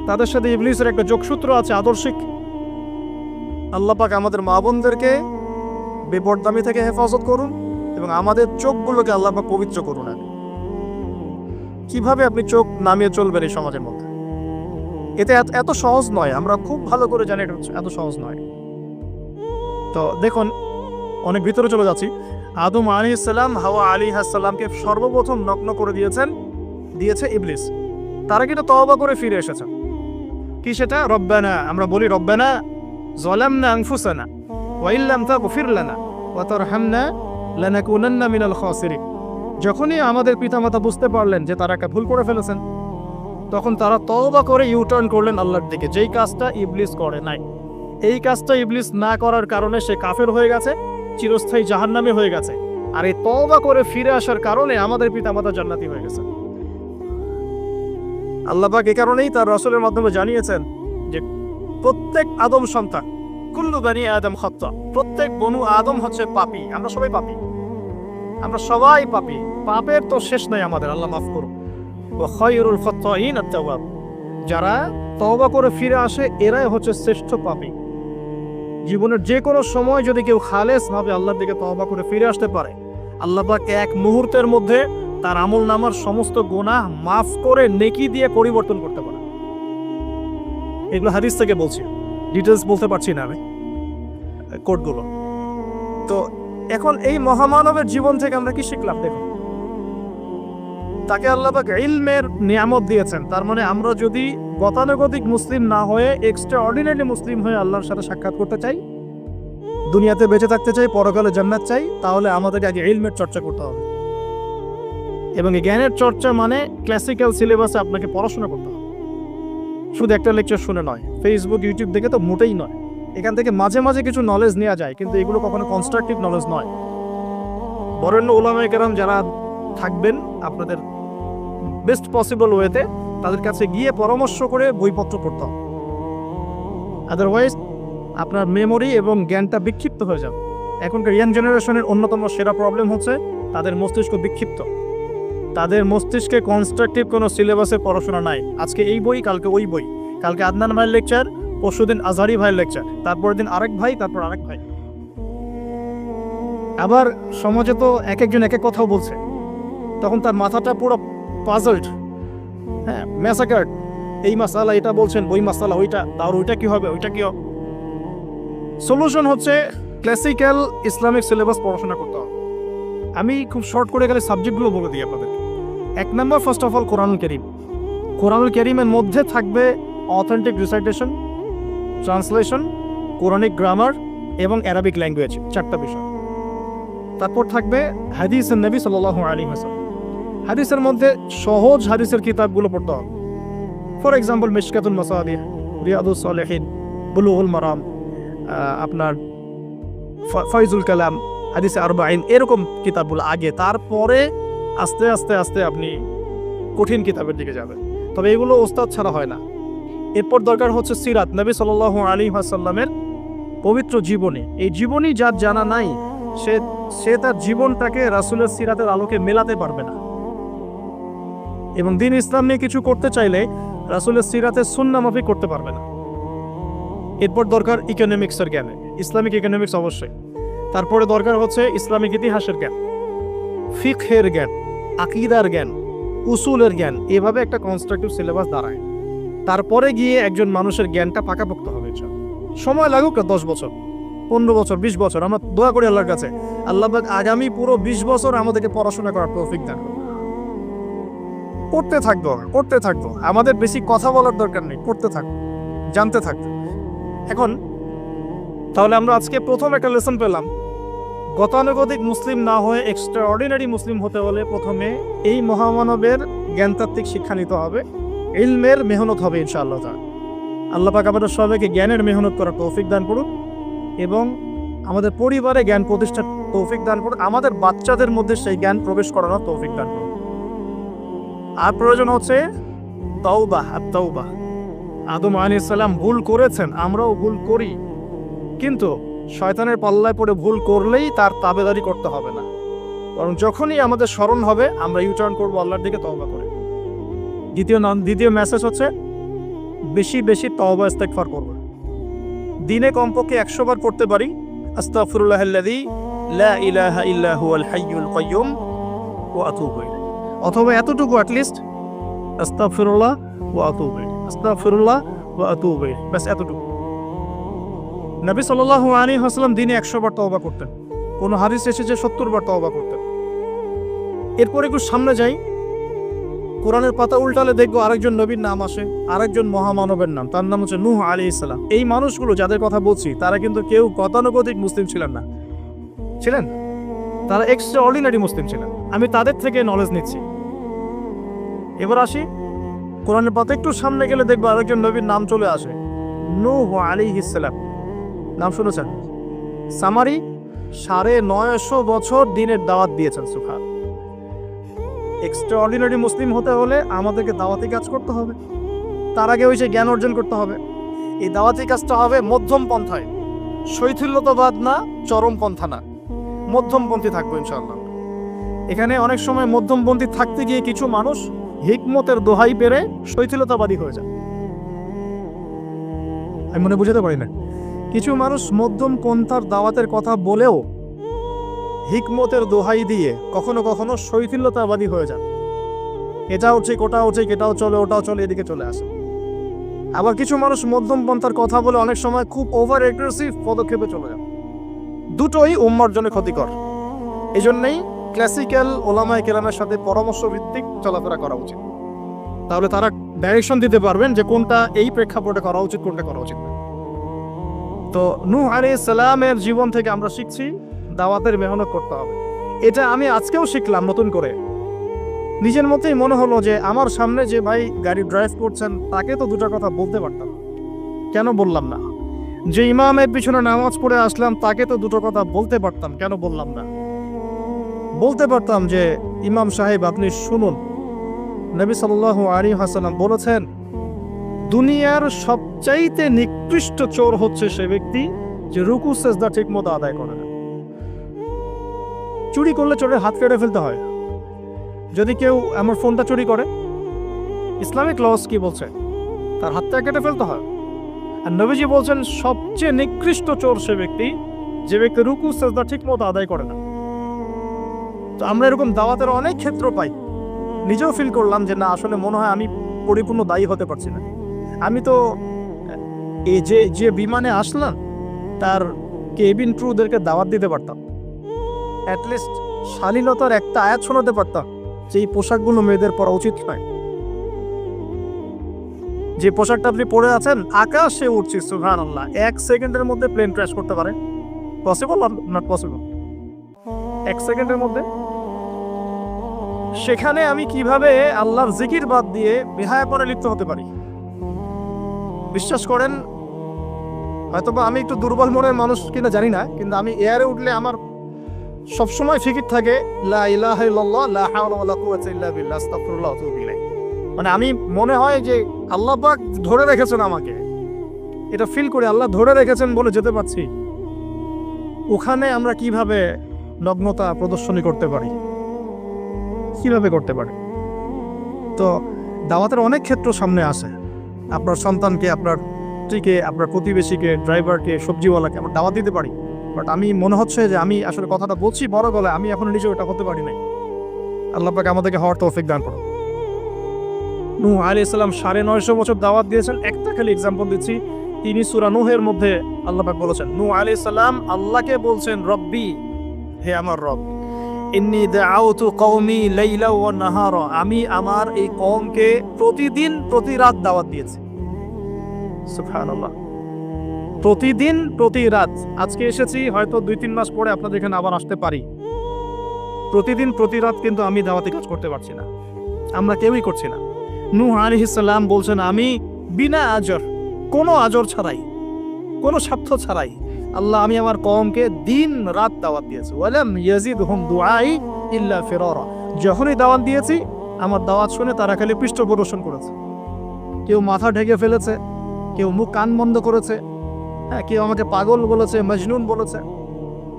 তাদের সাথে ইবলিসের একটা যোগসূত্র আছে আদর্শিক। আল্লাহ পাক আমাদের মা বোনদেরকে বেপরদামি থেকে হেফাজত করুন এবং আমাদের চোখগুলোকে আল্লাহ পাক পবিত্র করুন। কিভাবে আপনি চোখ নামিয়ে চলবেন এই সমাজের মধ্যে, এতে এত সহজ নয়। আমরা খুব ভালো করে জানি এটা এত সহজ নয়। তো দেখুন, অনেক ভিতরে চলে যাচ্ছি। আদম আলাইহিস সালাম হাওয়া আলাইহিস সালামকে সর্বপ্রথম নগ্ন করে দিয়েছে ইবলিস। তারা কিন্তু তওবা করে ফিরে এসেছে। কি সেটা? রব্বানা, আমরা বলি রব্বানা যালামনা আনফুসানা ওয়া ইল্লাম তাগফির লানা ওয়া তারহামনা লানাকুনান্না মিনাল খাসিরিন। যখনই আমাদের পিতামাতা বুঝতে পারলেন যে তারা একটা ভুল করে ফেলেছেন, তখন তারা তওবা করে ইউটার্ন করলেন আল্লাহর দিকে, যেই কাজটা ইবলিস করে নাই। এই কাজটা ইবলিস না করার কারণে সে কাফের হয়ে গেছে, চিরস্থায়ী জাহান্নামী হয়ে গেছে। আর এই তওবা করে ফিরে আসার কারণে আমাদের পিতামাতা জান্নাতি হয়ে গেছে। আল্লাহ পাক এই কারণেই তার রাসূলের মাধ্যমে জানিয়েছেন যে প্রত্যেক আদম সন্তান, কুল্লু বানি আদম খাত্তা, প্রত্যেক বনু আদম হচ্ছে পাপী। আমরা সবাই পাপী, আমরা সবাই পাপী। পাপের তো শেষ নাই আমাদের, আল্লাহ মাফ করুন। ওয়া খায়রুল খাত্তাইন আত-তাওয়াব, যারা তওবা করে ফিরে আসে এরাই হচ্ছে শ্রেষ্ঠ পাপী। জীবনের যে কোনো সময় যদি কেউ খালেস ভাবে আল্লাহর দিকে তওবা করে ফিরে আসতে পারে, আল্লাহ পাক এক মুহূর্তের মধ্যে তার আমলনামার সমস্ত গুনাহ মাফ করে নেকি দিয়ে পরিবর্তন করতে পারে। এগুলো হাদিস থেকে বলছি, ডিটেলস বলতে পারছি না আমি, কোডগুলো। তো এখন এই মহামানবের জীবন থেকে আমরা কি শিখলাম? দেখো, তাকে আল্লাহ পাক ইলমের নিয়ামত দিয়েছেন। তার মানে আমরা যদি গতানুগতিক মুসলিম না হয়ে এক্সট্রা অর্ডিনারি মুসলিম হয়ে আল্লাহর সাথে সাক্ষাৎ করতে চাই, দুনিয়াতে বেঁচে থাকতে চাই, পরকালে জান্নাত চাই, তাহলে আমাদেরকে আগে ইলমের চর্চা করতে হবে। এবং এই জ্ঞানের চর্চা মানে ক্লাসিক্যাল সিলেবাসে আপনাকে পড়াশোনা করতে হবে, শুধু একটা লেকচার শুনে নয়, ফেসবুক ইউটিউব দেখে তো মোটেই নয়। এখান থেকে মাঝে মাঝে কিছু নলেজ নেওয়া যায়, কিন্তু এগুলো কখনো কনস্ট্রাকটিভ নলেজ নয়। বরেণ্য উলামায়ে কেরাম যারা থাকবেন আপনাদের বেস্ট পসিবল ওয়েতে, তাদের কাছে গিয়ে পরামর্শ করে বইপত্র পড়তে হবে। আদারওয়াইজ আপনার মেমোরি এবং জ্ঞানটা বিক্ষিপ্ত হয়ে যাবে। এখনকার ইয়াং জেনারেশনের অন্যতম সেরা প্রবলেম হচ্ছে তাদের মস্তিষ্ক বিক্ষিপ্ত। তাদের মস্তিষ্কে কনস্ট্রাকটিভ কোনো সিলেবাসের পড়াশোনা নাই। আজকে এই বই, কালকে ওই বই, কালকে আদনান ভাইয়ের লেকচার, পরশুদিন আজহারি ভাইয়ের লেকচার, তারপরের দিন আরেক ভাই, তারপর আরেক ভাই। আবার সমাজে তো এক একজন এক এক কথাও বলছে, তখন তার মাথাটা পুরো পাজলড, হ্যাঁ, ম্যাসাকার্ড। এই মাসালা এটা বলছেন, ওই মাসালা ওইটা, তার ওইটা কি হবে, ওইটা কি হবে। সলিউশন হচ্ছে ক্লাসিক্যাল ইসলামিক সিলেবাস পড়াশোনা করতে হবে। আমি খুব শর্ট করে গেলে সাবজেক্টগুলো বলে দিই আপনাদের। 1 নম্বর, ফার্স্ট অফ অল কোরআনুল কারীম। কোরআনুল কারীমের মধ্যে থাকবে authentic recitation, translation, Quranic grammar এবং অ্যারাবিক ল্যাঙ্গুয়েজ, 4টা বিষয়। তারপর থাকবে হাদিসের নবী সাল্লাল্লাহু আলাইহি ওয়াসাল্লাম। হাদিসের মধ্যে সহজ হাদিসের কিতাবগুলো পড়তে হবে। ফর এক্সাম্পল মিশকাতুল মাসাবিহ, রিয়াদুস সালিহিন, বুলুগুল মারাম, আপনার ফয়জুল কালাম, হাদিসে আরবাঈন, এরকম কিতাবগুলো আগে, তারপরে আস্তে আস্তে আস্তে আপনি কঠিন কিতাবের দিকে যাবেন। তবে এগুলো ওস্তাদ ছাড়া হয় না। এরপর দরকার হচ্ছে সিরাত, নবী সাল্লাল্লাহু আলাইহি ওয়াসাল্লামের পবিত্র জীবনী। এই জীবনী যার জানা নাই, সে তার জীবনটাকে রাসূলের সিরাতের আলোকে মেলাতে পারবে না। এবং দ্বীন ইসলাম নিয়ে কিছু করতে চাইলে রাসূলের সিরাতের সুন্নাহ মাফিক করতে পারবে না। এরপর দরকার ইকোনমিক্সের জ্ঞান, ইসলামিক ইকোনমিক্স অবশ্যই। তারপরে দরকার হচ্ছে ইসলামিক ইতিহাসের জ্ঞান, ফিকহের জ্ঞান, আকীদার জ্ঞান, উসুলের জ্ঞান। এভাবে একটা কনস্ট্রাকটিভ সিলেবাস দাঁড়ায়। তারপরে গিয়ে একজন মানুষের জ্ঞানটা পাকাপোক্ত হবে। সময় লাগুক 10 বছর, 15 বছর, 20 বছর। আমরা দোয়া করি আল্লাহর কাছে, আল্লাহ পাক আগামী পুরো 20 বছর আমাদেরকে পড়াশোনা করার তৌফিক দান করুন। করতে থাকবো। আমাদের বেশি কথা বলার দরকার নেই, করতে থাকবো, জানতে থাকবো। এখন তাহলে আমরা আজকে প্রথম একটা লেসন পেলাম, গতানুগতিক মুসলিম না হয়ে এক্সট্রা অর্ডিনারি মুসলিম হতে হলে প্রথমে এই মহামানবের জ্ঞানতাত্ত্বিক শিক্ষা নিতে হবে, ইলমের মেহনত হবে ইনশাআল্লাহ তাআলা। আল্লাহ পাক আমাদের সবাইকে জ্ঞানের মেহনত করার তৌফিক দান করুন এবং আমাদের পরিবারে জ্ঞান প্রতিষ্ঠার তৌফিক দান করুন, আমাদের বাচ্চাদের মধ্যে সেই জ্ঞান প্রবেশ করানোর তৌফিক দান করুন। আর প্রয়োজন হচ্ছে তাওবাহ, আত-তাওবাহ। আদম আলাইহিস সালাম ভুল করেছেন, আমরাও ভুল করি, কিন্তু শয়তানের পাল্লায় পড়ে ভুল করলেই তার তাবেদারি করতে হবে না, বরং যখনই আমাদের স্মরণ হবে আমরা ইউটার্ন করবো আল্লাহর দিকে তওবা করে। দ্বিতীয় মেসেজ হচ্ছে বেশি বেশি তওবা ইস্তেগফার করব। দিনে কমপক্ষে 100 বার পড়তে পারি আস্তাগফিরুল্লাহাল্লাযী লা ইলাহা ইল্লা হুয়াল হাইয়ুল কাইয়্যুম ওয়া আতুবু ইলাইহি, অথবা এতটুকু অ্যাটলিস্ট আস্তাগফিরুল্লাহ ওয়া আতুবু ইলাইহি, আস্তাগফিরুল্লাহ ওয়া আতুবু ইলাইহি, বাস এতটুকু। নবী সাল্লাল্লাহু আলাইহি ওয়াসাল্লাম দিনে 100 বার তওবা করতেন, কোন হাদিস এসেছে 70 বার তওবা করতেন। এরপর একটু সামনে যাই, কোরআনের পাতা উল্টালে দেখবো আরেকজন নবীর নাম আসে, আরেকজন মহামানবের নাম, তার নাম হচ্ছে নূহ আলাইহিস সালাম। এই মানুষগুলো যাদের কথা বলছি তারা কিন্তু কেউ গতানুগতিক মুসলিম ছিলেন না, ছিলেন তারা এক্সট্রা অর্ডিনারি মুসলিম ছিলেন। আমি তাদের থেকে নলেজ নিচ্ছি। এবার আসি কোরআনের পাতা একটু সামনে গেলে দেখবো আরেকজন নবীর নাম চলে আসে, নূহ আলাইহিস সালাম। নাম শুনেছেন? সামারি 950 বছর দিনের দাওয়াত দিয়েছেন। সুবহান। এক্সট্রা অর্ডিনারি মুসলিম হতে হলে আমাদেরকে দাওয়াতি কাজ করতে হবে, তার আগে ওই যে জ্ঞান অর্জন করতে হবে। এই দাওয়াতি কাজটা হবে মধ্যম পন্থায়, শৈথিল্যতাবাদ না, চরমপন্থা না, মধ্যমপন্থী থাকবো ইনশাআল্লাহ। এখানে অনেক সময় মধ্যমপন্থী থাকতে গিয়ে কিছু মানুষ হিকমতের দোহাই পেরে শৈথিলতাবাদী হয়ে যায়। আমি মনে বুঝাতে পারি না, কিছু মানুষ মধ্যম পন্থার দাওয়াতের কথা বলেও হিকমতের দোহাই দিয়ে কখনো কখনো শৈথিল্যতাবাদী হয়ে যান। এটাও ঠিক ওটাও ঠিক, এটাও চলে ওটাও চলে, এদিকে চলে আসে। আবার কিছু মানুষ মধ্যম পন্থার কথা বলে অনেক সময় খুব ওভার এগ্রেসিভ পদক্ষেপে চলে যান। দুটোই উম্মার জন্য ক্ষতিকর। এই জন্যই ক্লাসিক্যাল ওলামায়ে কেরামের সাথে পরামর্শ ভিত্তিক চলাফেরা করা উচিত, তাহলে তারা ডাইরেকশন দিতে পারবেন যে কোনটা এই প্রেক্ষাপটে করা উচিত, কোনটা করা উচিত না। তো নূহ আলাইহিস সালামের জীবন থেকে আমরা শিখছি দাওয়াতের মেহনত করতে হবে। এটা আমি আজকেও শিখলাম নতুন করে। নিজের মতেই মনে হলো যে আমার সামনে যে ভাই গাড়ি ড্রাইভ করছেন তাকে তো দুটো কথা বলতে পারতাম, কেন বললাম না? যে ইমামের পিছনে নামাজ পড়ে আসলাম তাকে তো দুটো কথা বলতে পারতাম, কেন বললাম না? বলতে পারতাম যে ইমাম সাহেব আপনি শুনুন, নবী সাল্লাল্লাহু আলাইহি ওয়াসাল্লাম বলেছেন দুনিয়ার সবচাইতে নিকৃষ্ট চোর হচ্ছে সে ব্যক্তি যে রুকু সেজদা ঠিকমতো আদায় করে না। চুরি করলে চোরের হাত কেটে ফেলতে হয়। যদি কেউ আমার ফোনটা চুরি করে, ইসলামিক লস কি বলছে? তার হাতটা কেটে ফেলতে হয়। আর নবীজি বলছেন সবচেয়ে নিকৃষ্ট চোর সে ব্যক্তি যে ব্যক্তি রুকু সেজদা ঠিকমতো আদায় করে না। তো আমরা এরকম দাওয়াতের অনেক ক্ষেত্র পাই। নিজেও ফিল করলাম যে না, আসলে মনে হয় আমি পরিপূর্ণ দায়ী হতে পারছি না। আমি তো এই যে বিমানে আসলাম তার কেবিন ক্রুদেরকে দাওয়াত দিতে পারতাম, অ্যাটলিস্ট শালীনতার একটা আয়াত শোনাতে পারতাম যে এই পোশাকগুলো মেয়েদের পরা উচিত নয়। যে পোশাকটা আপনি পরে আছেন আকাশে উঠছি, সুবহানাল্লাহ, 1 সেকেন্ডের মধ্যে প্লেন ক্র্যাশ করতে পারে। Possible are not possible? 1 সেকেন্ডের মধ্যে। সেখানে আমি কিভাবে আল্লাহর জিকির বাদ দিয়ে বেহায়াপনে লিপ্ত হতে পারি? বিশ্বাস করেন, হয়তোবা আমি একটু দুর্বল মনের মানুষ কিনা জানি না, কিন্তু আমি এয়ারে উঠলে আমার সবসময় ফিকির থাকে লা ইলাহা ইল্লাল্লাহ লা হাওলা ওয়ালা কুওয়াতা ইল্লা বিল্লাহ আস্তাগফিরুল্লাহ ওয়া আতুবু ইলাইহি। মানে আমি মনে হয় যে আল্লাহ পাক ধরে রেখেছেন আমাকে, এটা ফিল করে আল্লাহ ধরে রেখেছেন বলে যেতে পারছি। ওখানে আমরা কিভাবে নগ্নতা প্রদর্শনী করতে পারি, কিভাবে করতে পারি? তো দাওয়াতের অনেক ক্ষেত্র সামনে আসে। আপনার সন্তানকে, আপনার স্ত্রীকে, আপনার প্রতিবেশীকে, ড্রাইভারকে, সবজিওয়ালাকে আমরা দাওয়াত দিতে পারি। বাট আমি মনে হচ্ছে যে আমি আসলে কথাটা বলছি বড় গলায়, আমি এখন নিজেও এটা হতে পারি নাই। আল্লাহ পাক আমাদেরকে হওয়ার তৌফিক দান করুন। নূহ আলাইহিস সালাম 950 বছর দাওয়াত দিয়েছেন। একটা খালি এক্সাম্পল দিচ্ছি, তিনি সূরা নূহের মধ্যে আল্লাহ পাক বলেছেন, নূহ আলাইহিস সালাম আল্লাহকে বলছেন রব্বি, হে আমার রব, ইন্নী দাআউতু কওমি লাইলা ওয়া নাহারা, আমি আমার এই কওমকে প্রতিদিন প্রতি রাত দাওয়াত দিয়েছি। সুবহানাল্লাহ, প্রতিদিন প্রতি রাত। আজকে এসেছি, হয়তো 2-3 মাস পরে আপনাদের এখানে আবার আসতে পারি। প্রতিদিন প্রতি রাত কিন্তু আমি দাওয়াতি কাজ করতে পারছি না, আমরা কেউই করছি না। নূহ আলাইহিস সালাম বলছেন আমি বিনা আজর, কোনো আজর ছাড়াই, কোনো স্বার্থ ছাড়াই আল্লাহ আমি আমার কওমকে দিন রাত দাওয়াত দিয়েছি। ওয়ালাম ইয়াজিদহুম দুআই ইল্লা ফিরারা, যখনই দাওয়াত দিয়েছি আমার দাওয়াত শুনে তারা খালি পৃষ্ঠ প্রদর্শন করেছে। কেউ মাথা ঢেকে ফেলেছে, কেউ মুখ কান বন্ধ করেছে, হ্যাঁ, কেউ আমাকে পাগল বলেছে, মজনুন বলেছে।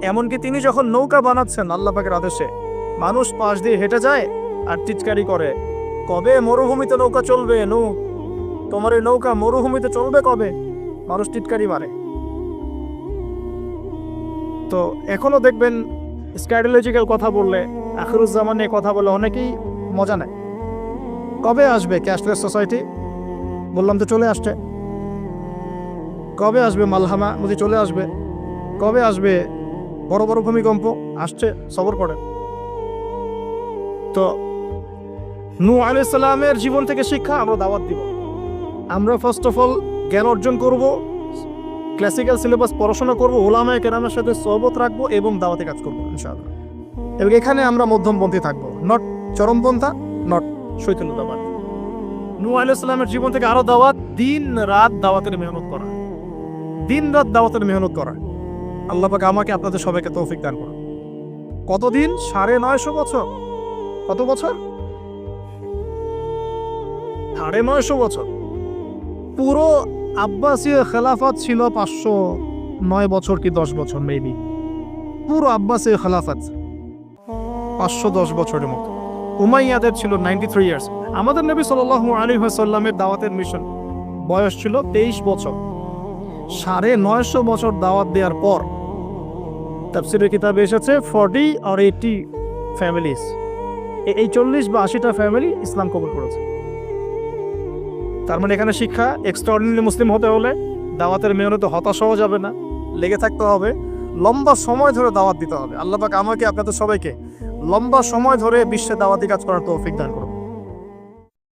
এমনকি তিনি যখন নৌকা বানাচ্ছেন আল্লাহ পাকের আদেশে, মানুষ পাশ দিয়ে হেঁটে যায় আর টিচকারি করে, কবে মরুভূমিতে নৌকা চলবে? তোমার এই নৌকা মরুভূমিতে চলবে কবে? মানুষ টিটকারি মারে। তো এখনো দেখবেন স্ক্যাটোলজিক্যাল কথা বললে, আখিরুজ্জামান নিয়ে কথা বলে অনেকেই মজা নেয়। কবে আসবে ক্যাশলেস সোসাইটি? বললাম তো চলে আসছে। কবে আসবে মালহামা? বুঝি চলে আসবে। কবে আসবে বড় বড় ভূমিকম্প? আসছে, সবর করে। তো নূহ আলাইহিস সালামের জীবন থেকে শিক্ষা আমরা দাওয়াত দিব। আমরা ফার্স্ট অফ অল জ্ঞান অর্জন করব, ক্লাসিক্যাল সিলেবাস পড়াশোনা করব, উলামায়ে কেরামের সাথে সোহবত রাখবো এবং দাওয়াতে কাজ করবো ইনশাআল্লাহ। এবং এখানে আমরা মধ্যমপন্থী থাকবো, নট চরমপন্থা, নট শৈথিল্যতাবাদ। নূহ আলাইহিস সালামের জীবন থেকে আরো দাওয়াত, দিন রাত দাওয়াতের মেহনত করা, দিন রাত দাওয়াতের মেহনত করা। আল্লাহ পাক আমাকে আপনাদের সবাইকে তৌফিক দান করুন। কতদিন? 950 বছর। কত বছর? 950 বছর। পুরো আব্বাসীয় খেলাফত ছিল 509 বছর কি 10 বছর মেবি। পুরো আব্বাসীয় খেলাফত 510 বছরের মতো। উমাইয়াদের ছিল 93 ইয়ার্স। আমাদের নবী সাল্লাল্লাহু আলাইহি ওয়াসাল্লামের দাওয়াতের মিশন বয়স ছিল 23 বছর। 950 বছর দাওয়াত দেওয়ার পর তাফসীরের কিতাবে এসেছে 40 or 80 ফ্যামিলিজ, এই 40 বা 80টা ফ্যামিলি ইসলাম কবুল করেছে। তার মানে এখানে শিক্ষা, এক্সট্রাঅর্ডিনারি মুসলিম হতে হলে দাওয়াতের মেহনতে হতাশ হওয়া যাবে না, লেগে থাকতে হবে, লম্বা সময় ধরে দাওয়াত দিতে হবে। আল্লাহ পাক আমাকে আপনাদের সবাইকে লম্বা সময় ধরে বিশ্বে দাওয়াতি কাজ করার তৌফিক দান করুন।